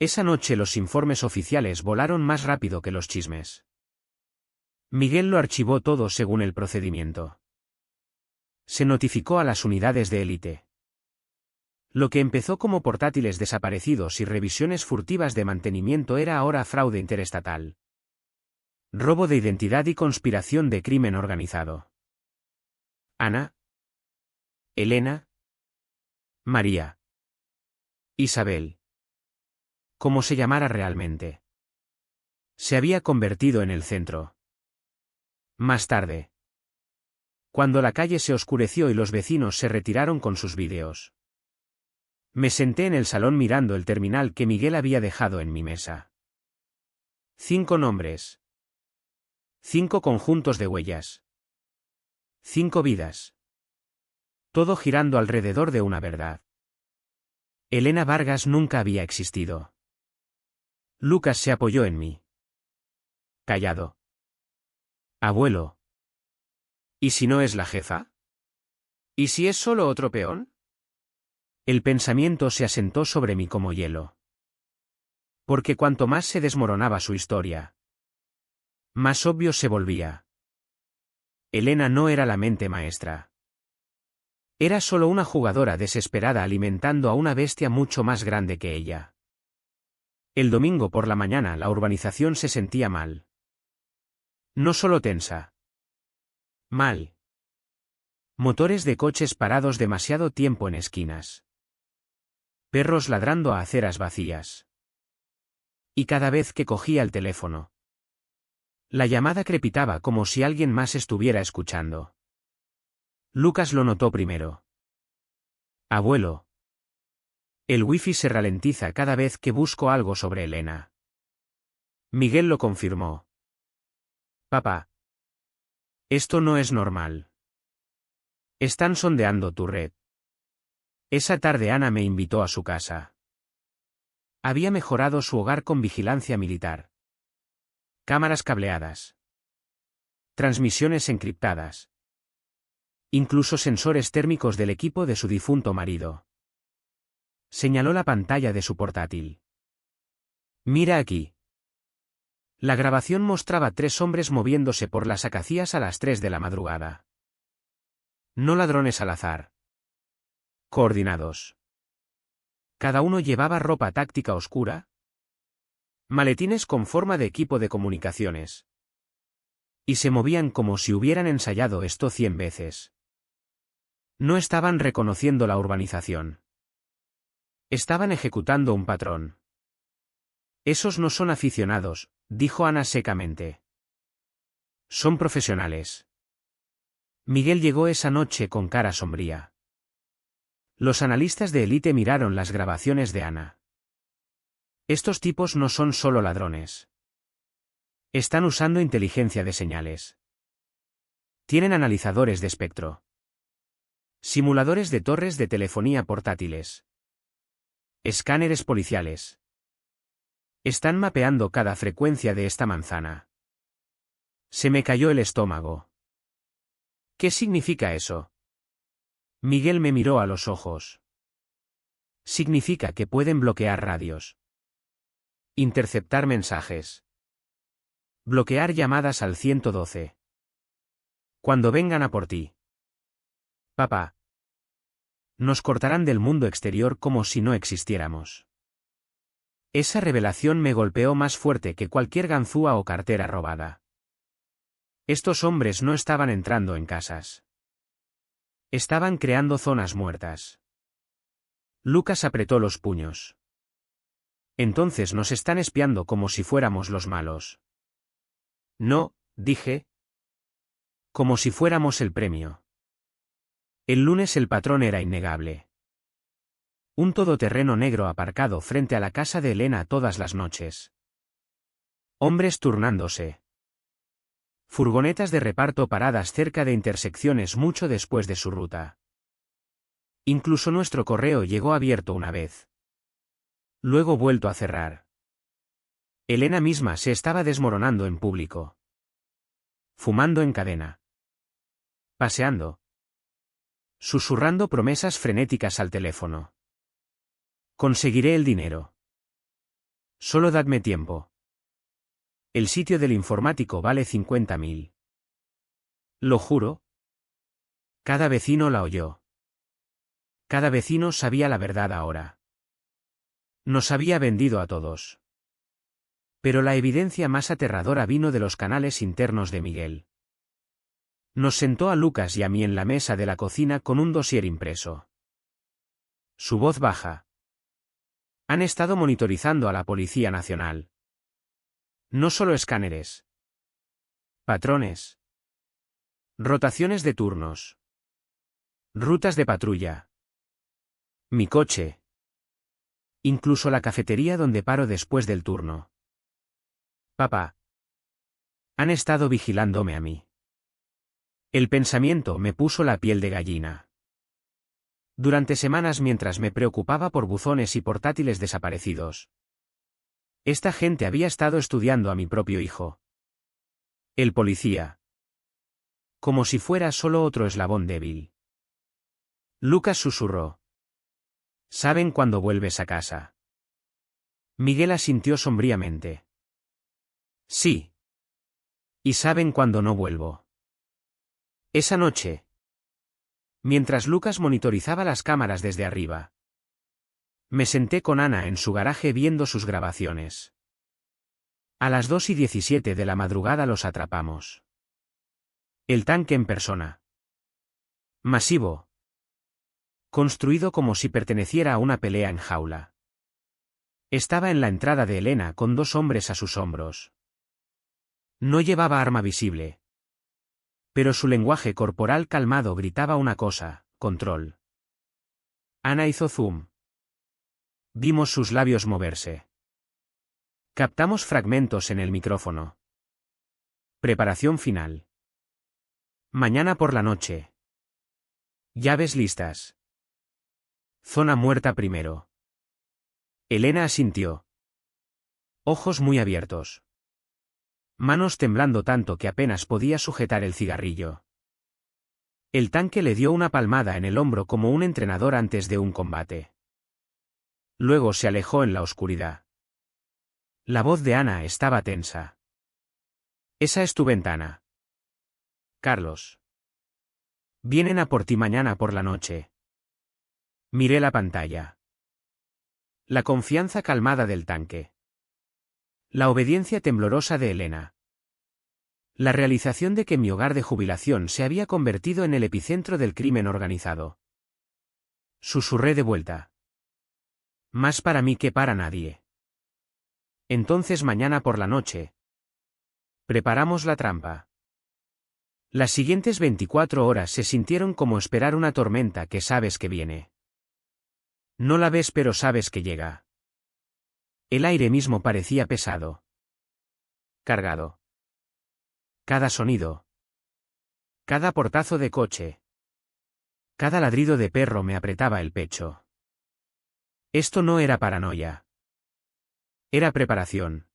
Esa noche los informes oficiales volaron más rápido que los chismes. Miguel lo archivó todo según el procedimiento. Se notificó a las unidades de élite. Lo que empezó como portátiles desaparecidos y revisiones furtivas de mantenimiento era ahora fraude interestatal. Robo de identidad y conspiración de crimen organizado. Ana. Elena. María. Isabel. Como se llamara realmente. Se había convertido en el centro. Más tarde. Cuando la calle se oscureció y los vecinos se retiraron con sus vídeos. Me senté en el salón mirando el terminal que Miguel había dejado en mi mesa. 5 nombres. 5 conjuntos de huellas. 5 vidas. Todo girando alrededor de una verdad. Elena Vargas nunca había existido. Lucas se apoyó en mí. Callado. Abuelo. ¿Y si no es la jefa? ¿Y si es solo otro peón? El pensamiento se asentó sobre mí como hielo. Porque cuanto más se desmoronaba su historia, más obvio se volvía. Elena no era la mente maestra. Era solo una jugadora desesperada alimentando a una bestia mucho más grande que ella. El domingo por la mañana la urbanización se sentía mal. No solo tensa. Mal. Motores de coches parados demasiado tiempo en esquinas. Perros ladrando a aceras vacías. Y cada vez que cogía el teléfono, la llamada crepitaba como si alguien más estuviera escuchando. Lucas lo notó primero. Abuelo. El wifi se ralentiza cada vez que busco algo sobre Elena. Miguel lo confirmó. Papá. Esto no es normal. Están sondeando tu red. Esa tarde Ana me invitó a su casa. Había mejorado su hogar con vigilancia militar. Cámaras cableadas. Transmisiones encriptadas. Incluso sensores térmicos del equipo de su difunto marido. Señaló la pantalla de su portátil. Mira aquí. La grabación mostraba 3 hombres moviéndose por las acacias a las 3 de la madrugada. No ladrones al azar. Coordinados. Cada uno llevaba ropa táctica oscura. Maletines con forma de equipo de comunicaciones. Y se movían como si hubieran ensayado esto 100 veces. No estaban reconociendo la urbanización. Estaban ejecutando un patrón. Esos no son aficionados, dijo Ana secamente. Son profesionales. Miguel llegó esa noche con cara sombría. Los analistas de élite miraron las grabaciones de Ana. Estos tipos no son solo ladrones. Están usando inteligencia de señales. Tienen analizadores de espectro. Simuladores de torres de telefonía portátiles. Escáneres policiales. Están mapeando cada frecuencia de esta manzana. Se me cayó el estómago. ¿Qué significa eso? Miguel me miró a los ojos. Significa que pueden bloquear radios. Interceptar mensajes. Bloquear llamadas al 112. Cuando vengan a por ti. Papá. Nos cortarán del mundo exterior como si no existiéramos. Esa revelación me golpeó más fuerte que cualquier ganzúa o cartera robada. Estos hombres no estaban entrando en casas. Estaban creando zonas muertas. Lucas apretó los puños. Entonces nos están espiando como si fuéramos los malos. No, dije. Como si fuéramos el premio. El lunes el patrón era innegable. Un todoterreno negro aparcado frente a la casa de Elena todas las noches. Hombres turnándose. Furgonetas de reparto paradas cerca de intersecciones mucho después de su ruta. Incluso nuestro correo llegó abierto una vez. Luego vuelto a cerrar. Elena misma se estaba desmoronando en público. Fumando en cadena. Paseando. Susurrando promesas frenéticas al teléfono. Conseguiré el dinero. Solo dadme tiempo. El sitio del informático vale 50.000. Lo juro. Cada vecino la oyó. Cada vecino sabía la verdad ahora. Nos había vendido a todos. Pero la evidencia más aterradora vino de los canales internos de Miguel. Nos sentó a Lucas y a mí en la mesa de la cocina con un dossier impreso. Su voz baja. Han estado monitorizando a la Policía Nacional. No solo escáneres. Patrones. Rotaciones de turnos. Rutas de patrulla. Mi coche. Incluso la cafetería donde paro después del turno. Papá. Han estado vigilándome a mí. El pensamiento me puso la piel de gallina. Durante semanas mientras me preocupaba por buzones y portátiles desaparecidos. Esta gente había estado estudiando a mi propio hijo. El policía. Como si fuera solo otro eslabón débil. Lucas susurró. ¿Saben cuándo vuelves a casa? Miguel asintió sombríamente. Sí. ¿Y saben cuándo no vuelvo? Esa noche. Mientras Lucas monitorizaba las cámaras desde arriba. Me senté con Ana en su garaje viendo sus grabaciones. A las 2:17 de la madrugada los atrapamos. El tanque en persona. Masivo. Construido como si perteneciera a una pelea en jaula. Estaba en la entrada de Elena con 2 hombres a sus hombros. No llevaba arma visible. Pero su lenguaje corporal calmado gritaba una cosa: control. Ana hizo zoom. Vimos sus labios moverse. Captamos fragmentos en el micrófono. Preparación final. Mañana por la noche. Llaves listas. Zona muerta primero. Elena asintió. Ojos muy abiertos. Manos temblando tanto que apenas podía sujetar el cigarrillo. El tanque le dio una palmada en el hombro como un entrenador antes de un combate. Luego se alejó en la oscuridad. La voz de Ana estaba tensa. Esa es tu ventana. Carlos. Vienen a por ti mañana por la noche. Miré la pantalla. La confianza calmada del tanque. La obediencia temblorosa de Elena. La realización de que mi hogar de jubilación se había convertido en el epicentro del crimen organizado. Susurré de vuelta. Más para mí que para nadie. Entonces mañana por la noche. Preparamos la trampa. Las siguientes 24 horas se sintieron como esperar una tormenta que sabes que viene. No la ves pero sabes que llega. El aire mismo parecía pesado. Cargado. Cada sonido. Cada portazo de coche. Cada ladrido de perro me apretaba el pecho. Esto no era paranoia. Era preparación.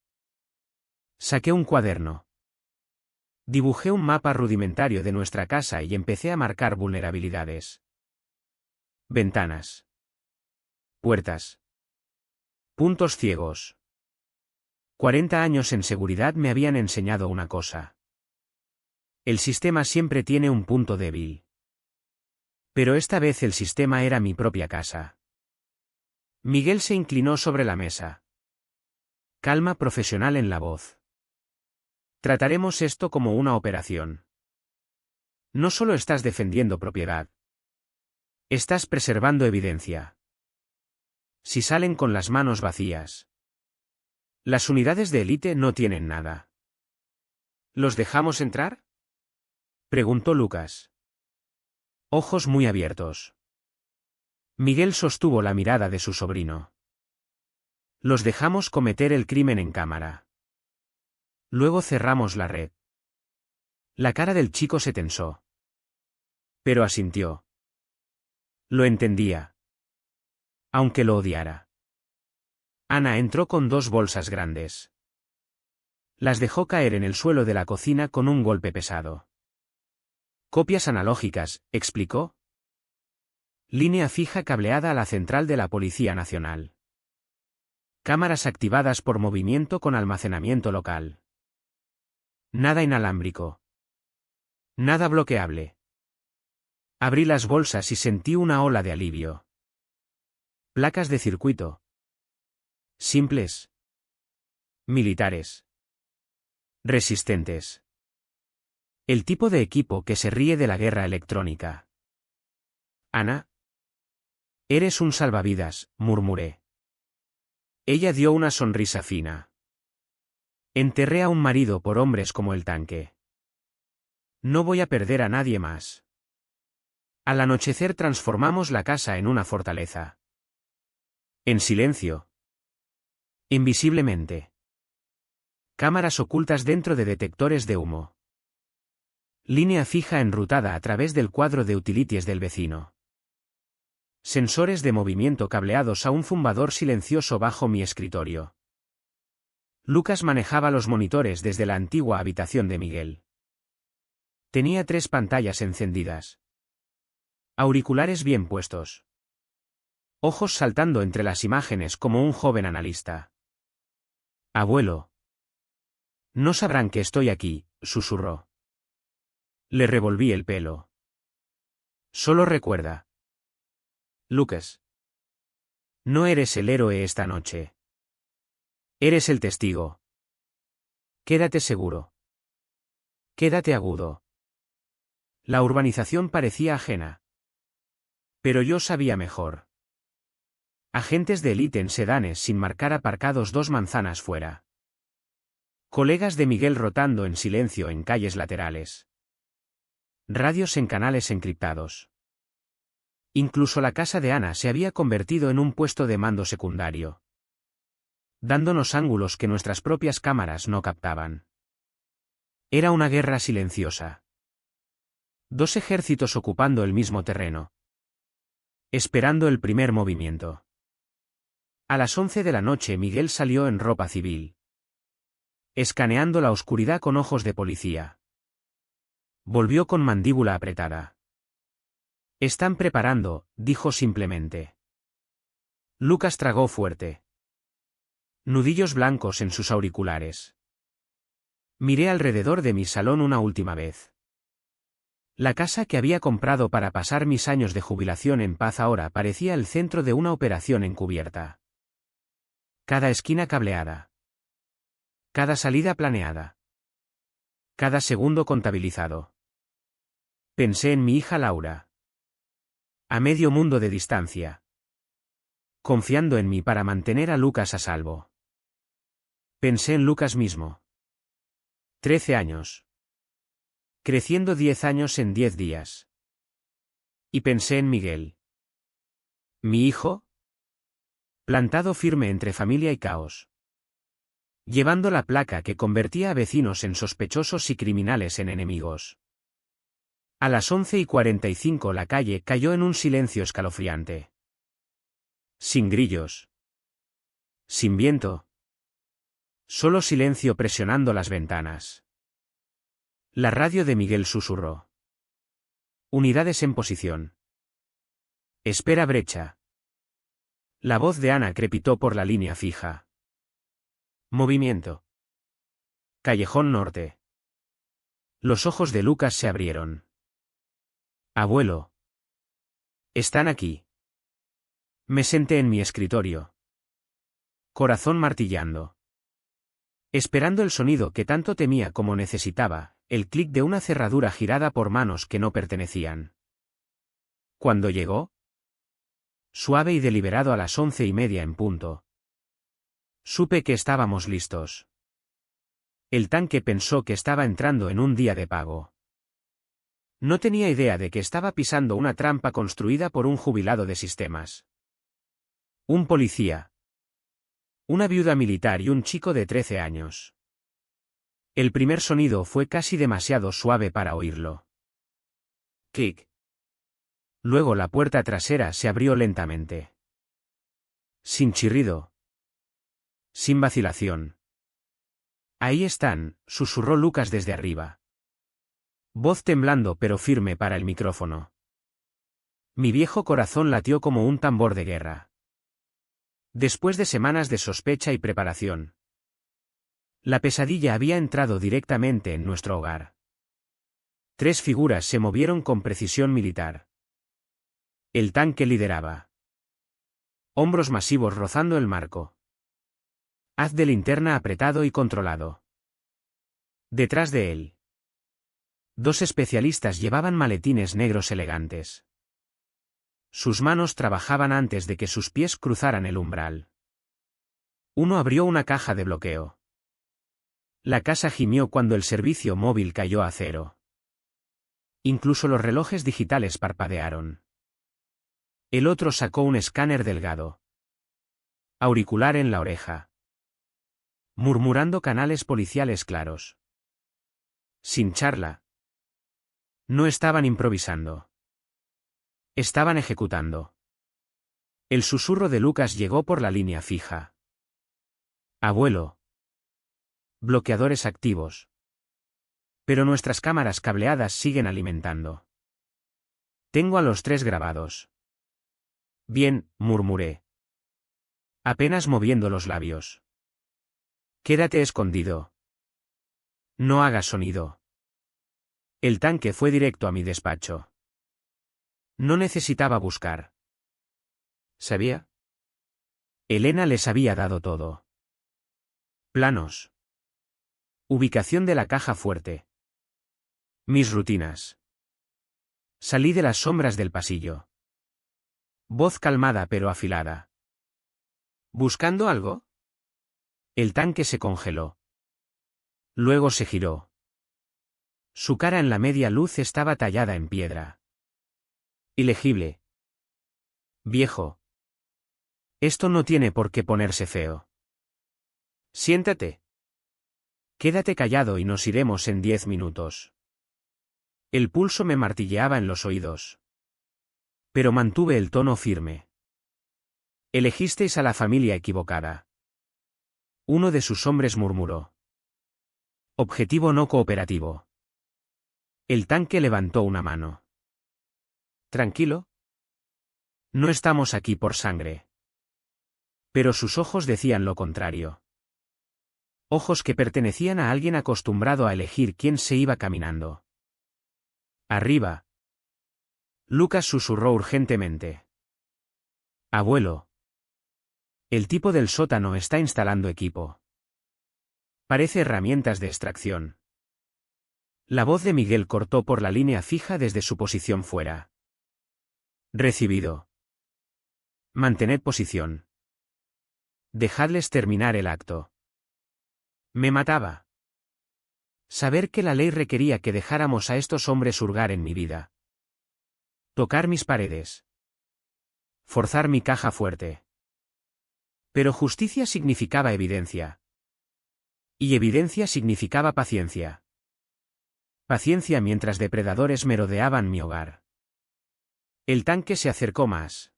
Saqué un cuaderno. Dibujé un mapa rudimentario de nuestra casa y empecé a marcar vulnerabilidades. Ventanas. Puertas. Puntos ciegos. 40 años en seguridad me habían enseñado una cosa. El sistema siempre tiene un punto débil. Pero esta vez el sistema era mi propia casa. Miguel se inclinó sobre la mesa. Calma profesional en la voz. Trataremos esto como una operación. No solo estás defendiendo propiedad. Estás preservando evidencia. Si salen con las manos vacías. Las unidades de élite no tienen nada. ¿Los dejamos entrar? Preguntó Lucas. Ojos muy abiertos. Miguel sostuvo la mirada de su sobrino. Los dejamos cometer el crimen en cámara. Luego cerramos la red. La cara del chico se tensó. Pero asintió. Lo entendía. Aunque lo odiara. Ana entró con 2 bolsas grandes. Las dejó caer en el suelo de la cocina con un golpe pesado. Copias analógicas, explicó. Línea fija cableada a la central de la Policía Nacional. Cámaras activadas por movimiento con almacenamiento local. Nada inalámbrico. Nada bloqueable. Abrí las bolsas y sentí una ola de alivio. Placas de circuito. Simples. Militares. Resistentes. El tipo de equipo que se ríe de la guerra electrónica. Ana. Eres un salvavidas, murmuré. Ella dio una sonrisa fina. Enterré a un marido por hombres como el tanque. No voy a perder a nadie más. Al anochecer transformamos la casa en una fortaleza. En silencio. Invisiblemente. Cámaras ocultas dentro de detectores de humo. Línea fija enrutada a través del cuadro de utilities del vecino. Sensores de movimiento cableados a un zumbador silencioso bajo mi escritorio. Lucas manejaba los monitores desde la antigua habitación de Miguel. Tenía 3 pantallas encendidas. Auriculares bien puestos. Ojos saltando entre las imágenes como un joven analista. Abuelo. No sabrán que estoy aquí, susurró. Le revolví el pelo. Solo recuerda. Lucas. No eres el héroe esta noche. Eres el testigo. Quédate seguro. Quédate agudo. La urbanización parecía ajena. Pero yo sabía mejor. Agentes de élite en sedanes sin marcar aparcados 2 manzanas fuera. Colegas de Miguel rotando en silencio en calles laterales. Radios en canales encriptados. Incluso la casa de Ana se había convertido en un puesto de mando secundario, dándonos ángulos que nuestras propias cámaras no captaban. Era una guerra silenciosa. 2 ejércitos ocupando el mismo terreno. Esperando el primer movimiento. A las 11 de la noche Miguel salió en ropa civil. Escaneando la oscuridad con ojos de policía. Volvió con mandíbula apretada. Están preparando, dijo simplemente. Lucas tragó fuerte. Nudillos blancos en sus auriculares. Miré alrededor de mi salón una última vez. La casa que había comprado para pasar mis años de jubilación en paz ahora parecía el centro de una operación encubierta. Cada esquina cableada. Cada salida planeada. Cada segundo contabilizado. Pensé en mi hija Laura. A medio mundo de distancia. Confiando en mí para mantener a Lucas a salvo. Pensé en Lucas mismo. 13 años. Creciendo 10 años en 10 días. Y pensé en Miguel. ¿Mi hijo? Plantado firme entre familia y caos. Llevando la placa que convertía a vecinos en sospechosos y criminales en enemigos. A las 11:45 la calle cayó en un silencio escalofriante. Sin grillos. Sin viento. Solo silencio presionando las ventanas. La radio de Miguel susurró. Unidades en posición. Espera brecha. La voz de Ana crepitó por la línea fija. Movimiento. Callejón norte. Los ojos de Lucas se abrieron. Abuelo. Están aquí. Me senté en mi escritorio. Corazón martillando. Esperando el sonido que tanto temía como necesitaba, el clic de una cerradura girada por manos que no pertenecían. Cuando llegó, suave y deliberado a las 11:30 en punto. Supe que estábamos listos. El tanque pensó que estaba entrando en un día de pago. No tenía idea de que estaba pisando una trampa construida por un jubilado de sistemas. Un policía. Una viuda militar y un chico de 13 años. El primer sonido fue casi demasiado suave para oírlo. Clic. Luego la puerta trasera se abrió lentamente. Sin chirrido. Sin vacilación. Ahí están, susurró Lucas desde arriba. Voz temblando pero firme para el micrófono. Mi viejo corazón latió como un tambor de guerra. Después de semanas de sospecha y preparación. La pesadilla había entrado directamente en nuestro hogar. 3 figuras se movieron con precisión militar. El tanque lideraba. Hombros masivos rozando el marco. Haz de linterna apretado y controlado. Detrás de él. 2 especialistas llevaban maletines negros elegantes. Sus manos trabajaban antes de que sus pies cruzaran el umbral. Uno abrió una caja de bloqueo. La casa gimió cuando el servicio móvil cayó a cero. Incluso los relojes digitales parpadearon. El otro sacó un escáner delgado. Auricular en la oreja. Murmurando canales policiales claros. Sin charla. No estaban improvisando. Estaban ejecutando. El susurro de Lucas llegó por la línea fija. Abuelo. Bloqueadores activos. Pero nuestras cámaras cableadas siguen alimentando. Tengo a los 3 grabados. Bien, murmuré. Apenas moviendo los labios. Quédate escondido. No hagas sonido. El tanque fue directo a mi despacho. No necesitaba buscar. ¿Sabía? Elena les había dado todo. Planos. Ubicación de la caja fuerte. Mis rutinas. Salí de las sombras del pasillo. Voz calmada pero afilada. ¿Buscando algo? El tanque se congeló. Luego se giró. Su cara en la media luz estaba tallada en piedra. Ilegible. Viejo. Esto no tiene por qué ponerse feo. Siéntate. Quédate callado y nos iremos en 10 minutos. El pulso me martilleaba en los oídos. Pero mantuve el tono firme. Elegisteis a la familia equivocada. Uno de sus hombres murmuró. Objetivo no cooperativo. El tanque levantó una mano. ¿Tranquilo? No estamos aquí por sangre. Pero sus ojos decían lo contrario. Ojos que pertenecían a alguien acostumbrado a elegir quién se iba caminando. Arriba. Lucas susurró urgentemente. Abuelo. El tipo del sótano está instalando equipo. Parece herramientas de extracción. La voz de Miguel cortó por la línea fija desde su posición fuera. Recibido. Mantened posición. Dejadles terminar el acto. Me mataba. Saber que la ley requería que dejáramos a estos hombres hurgar en mi vida. Tocar mis paredes. Forzar mi caja fuerte. Pero justicia significaba evidencia. Y evidencia significaba paciencia. Paciencia mientras depredadores merodeaban mi hogar. El tanque se acercó más.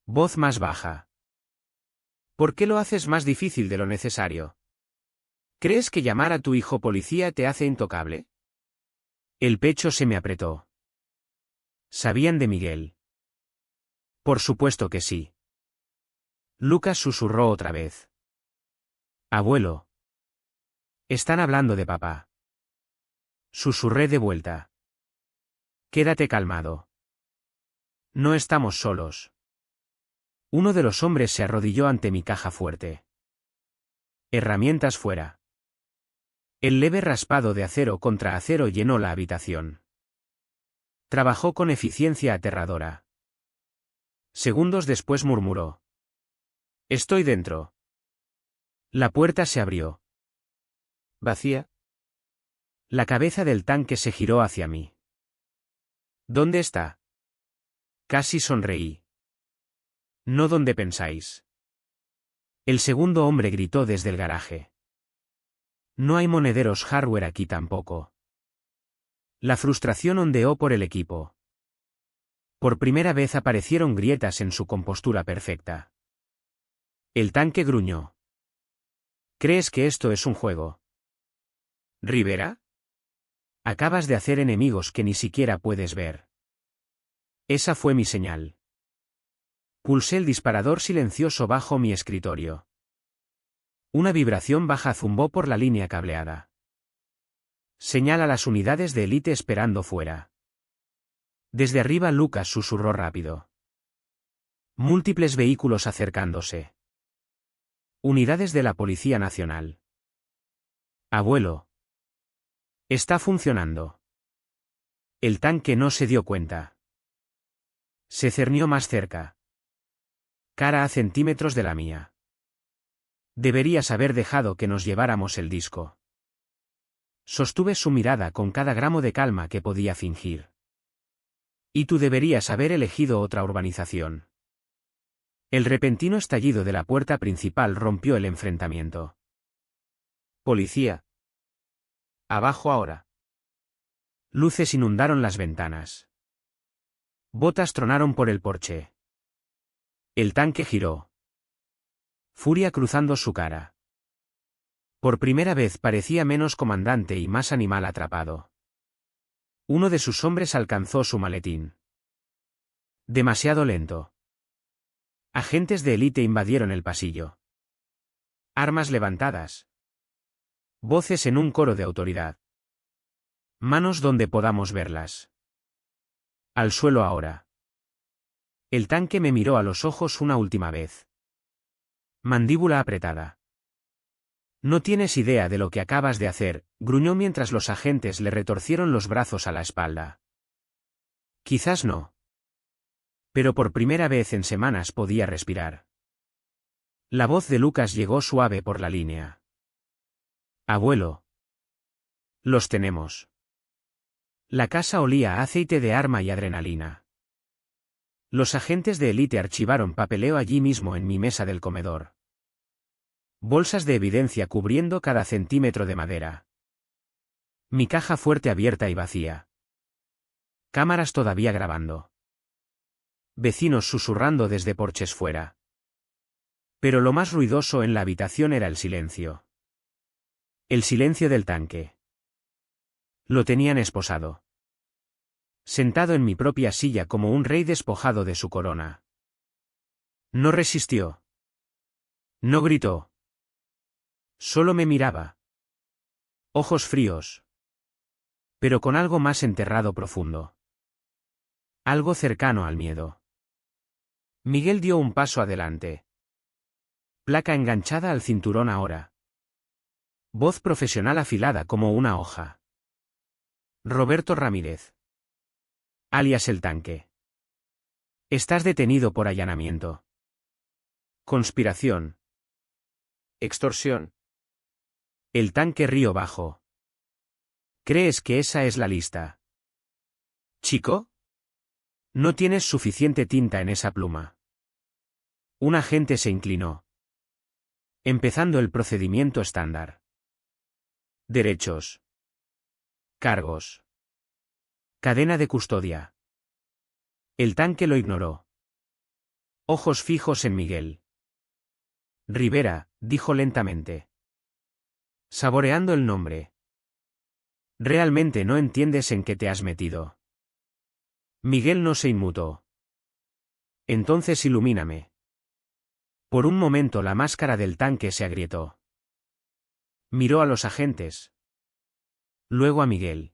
Voz más baja. ¿Por qué lo haces más difícil de lo necesario? ¿Crees que llamar a tu hijo policía te hace intocable? El pecho se me apretó. ¿Sabían de Miguel? Por supuesto que sí. Lucas susurró otra vez. Abuelo. Están hablando de papá. Susurré de vuelta. Quédate calmado. No estamos solos. Uno de los hombres se arrodilló ante mi caja fuerte. Herramientas fuera. El leve raspado de acero contra acero llenó la habitación. Trabajó con eficiencia aterradora. Segundos después murmuró. Estoy dentro. La puerta se abrió. ¿Vacía? La cabeza del tanque se giró hacia mí. ¿Dónde está? Casi sonreí. No donde pensáis. El segundo hombre gritó desde el garaje. No hay monederos hardware aquí tampoco. La frustración ondeó por el equipo. Por primera vez aparecieron grietas en su compostura perfecta. El tanque gruñó. ¿Crees que esto es un juego? ¿Rivera? Acabas de hacer enemigos que ni siquiera puedes ver. Esa fue mi señal. Pulsé el disparador silencioso bajo mi escritorio. Una vibración baja zumbó por la línea cableada. Señala a las unidades de élite esperando fuera. Desde arriba Lucas susurró rápido. Múltiples vehículos acercándose. Unidades de la Policía Nacional. Abuelo. Está funcionando. El tanque no se dio cuenta. Se cernió más cerca. Cara a centímetros de la mía. Deberías haber dejado que nos lleváramos el disco. Sostuve su mirada con cada gramo de calma que podía fingir. Y tú deberías haber elegido otra urbanización. El repentino estallido de la puerta principal rompió el enfrentamiento. Policía. Abajo ahora. Luces inundaron las ventanas. Botas tronaron por el porche. El tanque giró. Furia cruzando su cara. Por primera vez parecía menos comandante y más animal atrapado. Uno de sus hombres alcanzó su maletín. Demasiado lento. Agentes de élite invadieron el pasillo. Armas levantadas. Voces en un coro de autoridad. Manos donde podamos verlas. Al suelo ahora. El tanque me miró a los ojos una última vez. Mandíbula apretada. No tienes idea de lo que acabas de hacer, gruñó mientras los agentes le retorcieron los brazos a la espalda. Quizás no. Pero por primera vez en semanas podía respirar. La voz de Lucas llegó suave por la línea. Abuelo. Los tenemos. La casa olía a aceite de arma y adrenalina. Los agentes de élite archivaron papeleo allí mismo en mi mesa del comedor. Bolsas de evidencia cubriendo cada centímetro de madera. Mi caja fuerte abierta y vacía. Cámaras todavía grabando. Vecinos susurrando desde porches fuera. Pero lo más ruidoso en la habitación era el silencio. El silencio del tanque. Lo tenían esposado. Sentado en mi propia silla como un rey despojado de su corona. No resistió. No gritó. Solo me miraba. Ojos fríos. Pero con algo más enterrado profundo. Algo cercano al miedo. Miguel dio un paso adelante. Placa enganchada al cinturón ahora. Voz profesional afilada como una hoja. Roberto Ramírez. Alias el tanque. Estás detenido por allanamiento. Conspiración. Extorsión. El tanque río bajo. ¿Crees que esa es la lista? ¿Chico? No tienes suficiente tinta en esa pluma. Un agente se inclinó. Empezando el procedimiento estándar. Derechos. Cargos. Cadena de custodia. El tanque lo ignoró. Ojos fijos en Miguel. Rivera, dijo lentamente. Saboreando el nombre. Realmente no entiendes en qué te has metido. Miguel no se inmutó. Entonces ilumíname. Por un momento la máscara del tanque se agrietó. Miró a los agentes. Luego a Miguel.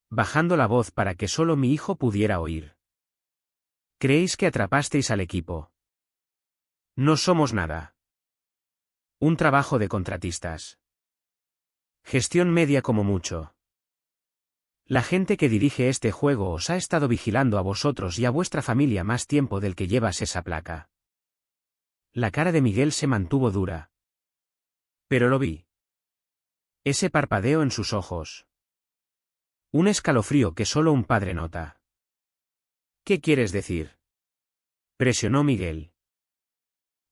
Bajando la voz para que solo mi hijo pudiera oír. ¿Creéis que atrapasteis al equipo? No somos nada. Un trabajo de contratistas. Gestión media como mucho. La gente que dirige este juego os ha estado vigilando a vosotros y a vuestra familia más tiempo del que llevas esa placa. La cara de Miguel se mantuvo dura. Pero lo vi. Ese parpadeo en sus ojos. Un escalofrío que solo un padre nota. ¿Qué quieres decir? Presionó Miguel.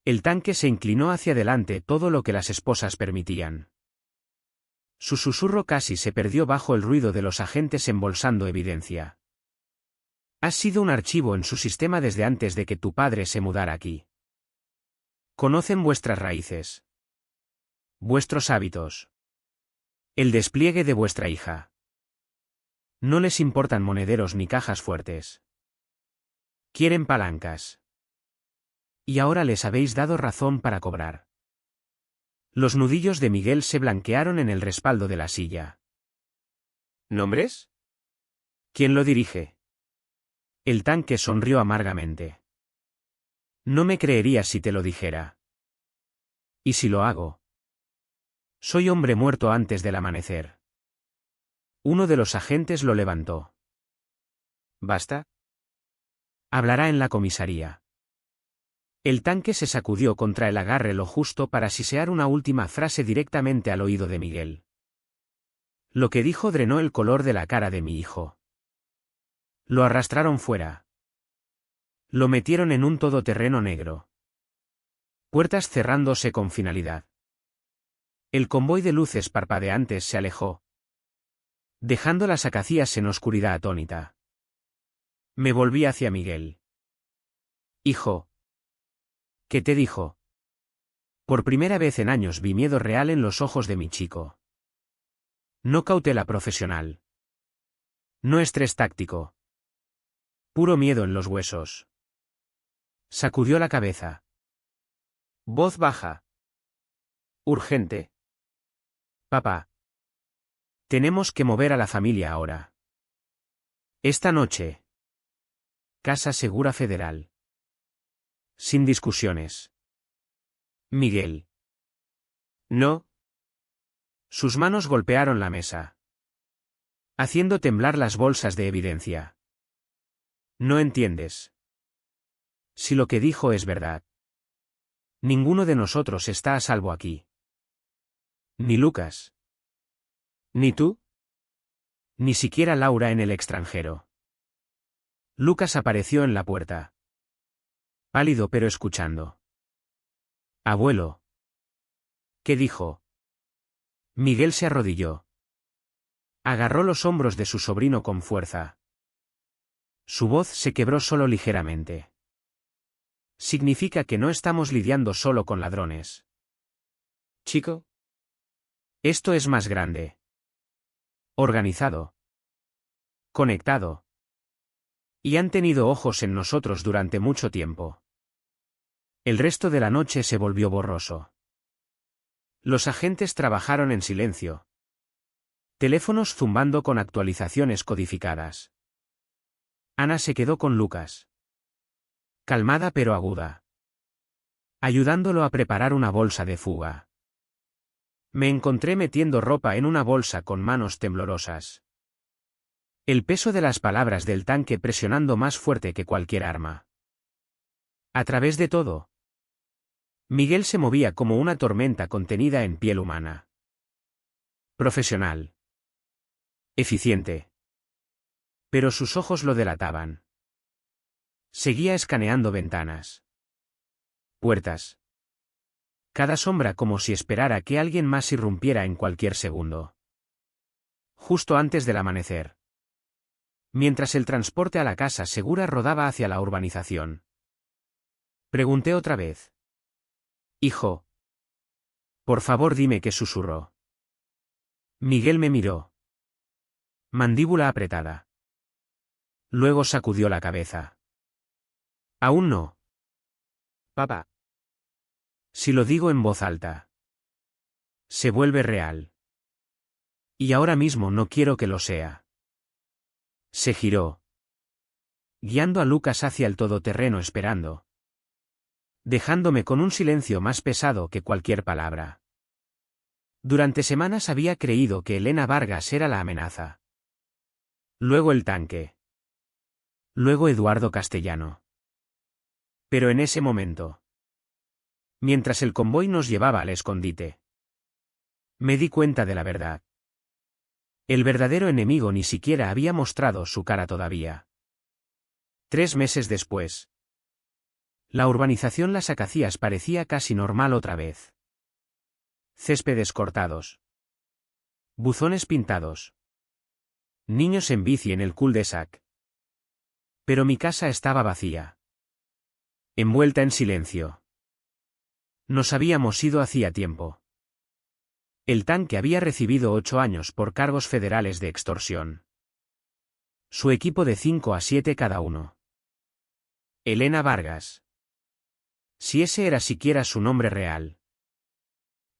El tanque se inclinó hacia adelante todo lo que las esposas permitían. Su susurro casi se perdió bajo el ruido de los agentes embolsando evidencia. Has sido un archivo en su sistema desde antes de que tu padre se mudara aquí. Conocen vuestras raíces. Vuestros hábitos. El despliegue de vuestra hija. No les importan monederos ni cajas fuertes. Quieren palancas. Y ahora les habéis dado razón para cobrar. Los nudillos de Miguel se blanquearon en el respaldo de la silla. ¿Nombres? ¿Quién lo dirige? El tanque sonrió amargamente. No me creerías si te lo dijera. ¿Y si lo hago? Soy hombre muerto antes del amanecer. Uno de los agentes lo levantó. ¿Basta? Hablará en la comisaría. El tanque se sacudió contra el agarre lo justo para sisear una última frase directamente al oído de Miguel. Lo que dijo drenó el color de la cara de mi hijo. Lo arrastraron fuera. Lo metieron en un todoterreno negro. Puertas cerrándose con finalidad. El convoy de luces parpadeantes se alejó, dejando las acacias en oscuridad atónita. Me volví hacia Miguel. Hijo. ¿Qué te dijo? Por primera vez en años vi miedo real en los ojos de mi chico. No cautela profesional. No estrés táctico. Puro miedo en los huesos. Sacudió la cabeza. Voz baja. Urgente. Papá. Tenemos que mover a la familia ahora. Esta noche. Casa Segura Federal. Sin discusiones. Miguel. No. Sus manos golpearon la mesa, haciendo temblar las bolsas de evidencia. No entiendes. Si lo que dijo es verdad. Ninguno de nosotros está a salvo aquí. Ni Lucas. Ni tú. Ni siquiera Laura en el extranjero. Lucas apareció en la puerta. Pálido pero escuchando. Abuelo. ¿Qué dijo? Miguel se arrodilló. Agarró los hombros de su sobrino con fuerza. Su voz se quebró solo ligeramente. Significa que no estamos lidiando solo con ladrones. Chico. Esto es más grande. Organizado. Conectado. Y han tenido ojos en nosotros durante mucho tiempo. El resto de la noche se volvió borroso. Los agentes trabajaron en silencio. Teléfonos zumbando con actualizaciones codificadas. Ana se quedó con Lucas. Calmada pero aguda. Ayudándolo a preparar una bolsa de fuga. Me encontré metiendo ropa en una bolsa con manos temblorosas. El peso de las palabras del tanque presionando más fuerte que cualquier arma. A través de todo. Miguel se movía como una tormenta contenida en piel humana. Profesional. Eficiente. Pero sus ojos lo delataban. Seguía escaneando ventanas. Puertas. Cada sombra como si esperara que alguien más irrumpiera en cualquier segundo. Justo antes del amanecer. Mientras el transporte a la casa segura rodaba hacia la urbanización. Pregunté otra vez. Hijo. Por favor dime qué susurró. Miguel me miró. Mandíbula apretada. Luego sacudió la cabeza. Aún no. Papá. Si lo digo en voz alta. Se vuelve real. Y ahora mismo no quiero que lo sea. Se giró. Guiando a Lucas hacia el todoterreno esperando. Dejándome con un silencio más pesado que cualquier palabra. Durante semanas había creído que Elena Vargas era la amenaza. Luego el tanque. Luego Eduardo Castellano. Pero en ese momento. Mientras el convoy nos llevaba al escondite. Me di cuenta de la verdad. El verdadero enemigo ni siquiera había mostrado su cara todavía. 3 meses después. La urbanización Las Acacias parecía casi normal otra vez. Céspedes cortados. Buzones pintados. Niños en bici en el cul-de-sac. Pero mi casa estaba vacía. Envuelta en silencio. Nos habíamos ido hacía tiempo. El tanque había recibido 8 años por cargos federales de extorsión. Su equipo de 5 a 7 cada uno. Elena Vargas. Si ese era siquiera su nombre real.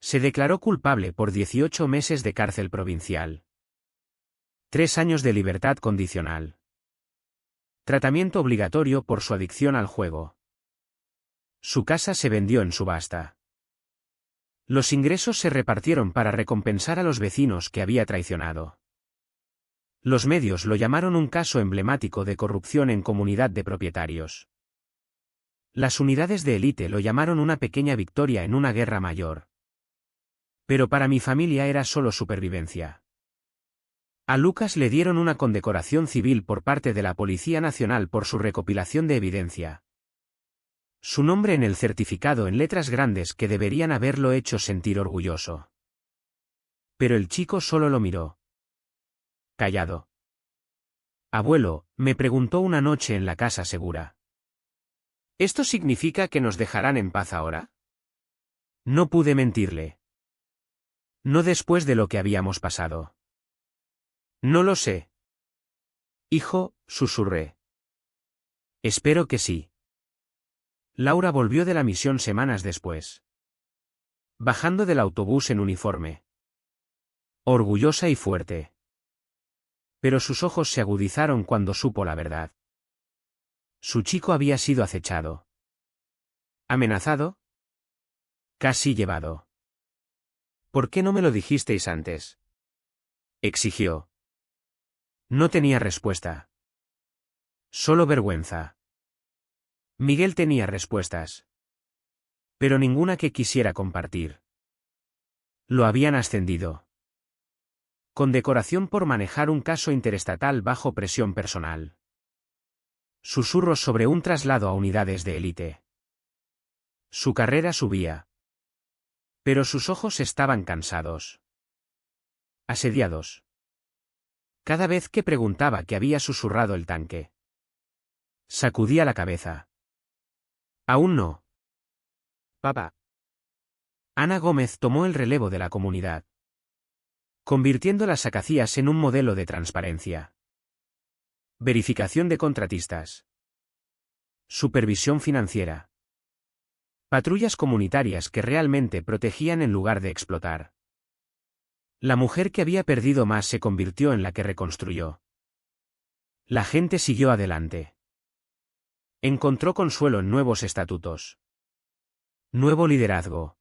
Se declaró culpable por 18 meses de cárcel provincial. 3 años de libertad condicional. Tratamiento obligatorio por su adicción al juego. Su casa se vendió en subasta. Los ingresos se repartieron para recompensar a los vecinos que había traicionado. Los medios lo llamaron un caso emblemático de corrupción en comunidad de propietarios. Las unidades de élite lo llamaron una pequeña victoria en una guerra mayor. Pero para mi familia era solo supervivencia. A Lucas le dieron una condecoración civil por parte de la Policía Nacional por su recopilación de evidencia. Su nombre en el certificado en letras grandes que deberían haberlo hecho sentir orgulloso. Pero el chico solo lo miró. Callado. Abuelo, me preguntó una noche en la casa segura. ¿Esto significa que nos dejarán en paz ahora? No pude mentirle. No después de lo que habíamos pasado. No lo sé. Hijo, susurré. Espero que sí. Laura volvió de la misión semanas después. Bajando del autobús en uniforme. Orgullosa y fuerte. Pero sus ojos se agudizaron cuando supo la verdad. Su chico había sido acechado. ¿Amenazado? Casi llevado. ¿Por qué no me lo dijisteis antes? Exigió. No tenía respuesta. Solo vergüenza. Miguel tenía respuestas. Pero ninguna que quisiera compartir. Lo habían ascendido. Condecoración por manejar un caso interestatal bajo presión personal. Susurros sobre un traslado a unidades de élite. Su carrera subía. Pero sus ojos estaban cansados. Asediados. Cada vez que preguntaba que había susurrado el tanque. Sacudía la cabeza. Aún no. Papá. Ana Gómez tomó el relevo de la comunidad. Convirtiendo las Acacías en un modelo de transparencia. Verificación de contratistas. Supervisión financiera. Patrullas comunitarias que realmente protegían en lugar de explotar. La mujer que había perdido más se convirtió en la que reconstruyó. La gente siguió adelante. Encontró consuelo en nuevos estatutos. Nuevo liderazgo.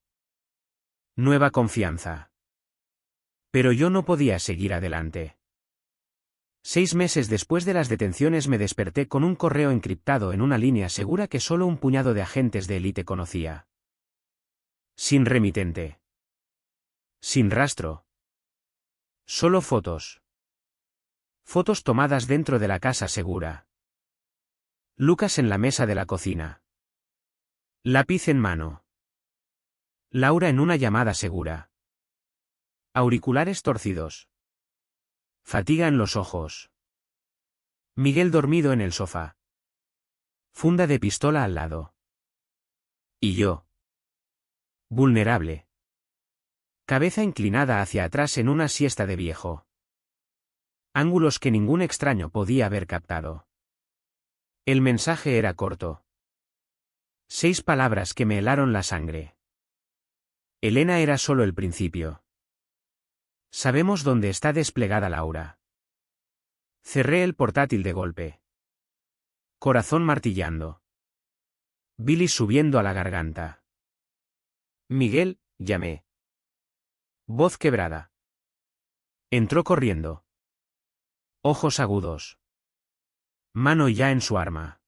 Nueva confianza. Pero yo no podía seguir adelante. 6 meses después de las detenciones me desperté con un correo encriptado en una línea segura que solo un puñado de agentes de élite conocía. Sin remitente. Sin rastro. Solo fotos. Fotos tomadas dentro de la casa segura. Lucas en la mesa de la cocina. Lápiz en mano. Laura en una llamada segura. Auriculares torcidos. Fatiga en los ojos. Miguel dormido en el sofá. Funda de pistola al lado. Y yo. Vulnerable. Cabeza inclinada hacia atrás en una siesta de viejo. Ángulos que ningún extraño podía haber captado. El mensaje era corto. 6 palabras que me helaron la sangre. Elena era solo el principio. Sabemos dónde está desplegada Laura. Cerré el portátil de golpe. Corazón martillando. Bilis subiendo a la garganta. Miguel, llamé. Voz quebrada. Entró corriendo. Ojos agudos. Mano ya en su arma.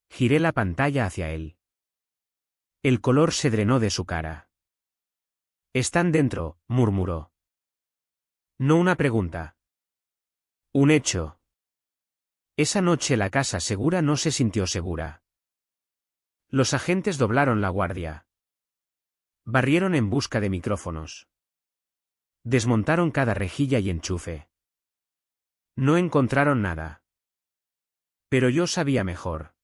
Giré la pantalla hacia él. El color se drenó de su cara. Están dentro, murmuró. No una pregunta. Un hecho. Esa noche la casa segura no se sintió segura. Los agentes doblaron la guardia. Barrieron en busca de micrófonos. Desmontaron cada rejilla y enchufe. No encontraron nada. Pero yo sabía mejor.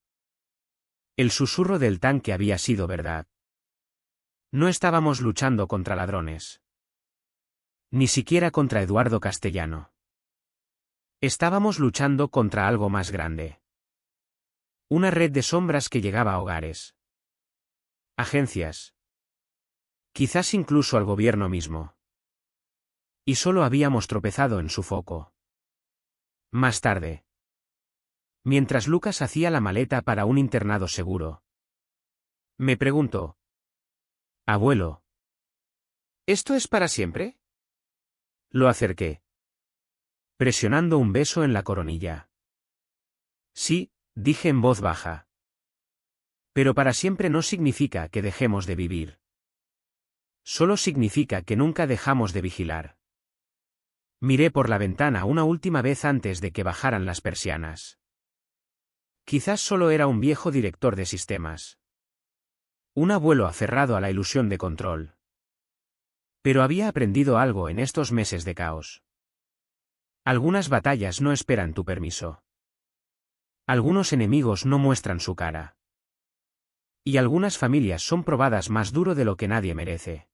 El susurro del tanque había sido verdad. No estábamos luchando contra ladrones. Ni siquiera contra Eduardo Castellano. Estábamos luchando contra algo más grande. Una red de sombras que llegaba a hogares. Agencias. Quizás incluso al gobierno mismo. Y solo habíamos tropezado en su foco. Más tarde. Mientras Lucas hacía la maleta para un internado seguro. Me preguntó. Abuelo. ¿Esto es para siempre? Lo acerqué. Presionando un beso en la coronilla. Sí, dije en voz baja. Pero para siempre no significa que dejemos de vivir. Solo significa que nunca dejamos de vigilar. Miré por la ventana una última vez antes de que bajaran las persianas. Quizás solo era un viejo director de sistemas. Un abuelo aferrado a la ilusión de control. Pero había aprendido algo en estos meses de caos. Algunas batallas no esperan tu permiso. Algunos enemigos no muestran su cara. Y algunas familias son probadas más duro de lo que nadie merece.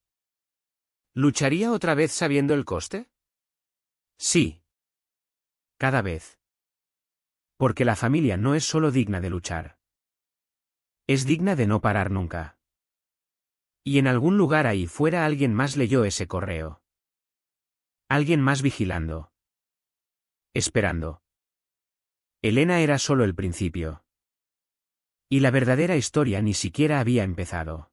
¿Lucharía otra vez sabiendo el coste? Sí. Cada vez. Porque la familia no es solo digna de luchar. Es digna de no parar nunca. Y en algún lugar ahí fuera alguien más leyó ese correo. Alguien más vigilando. Esperando. Elena era solo el principio. Y la verdadera historia ni siquiera había empezado.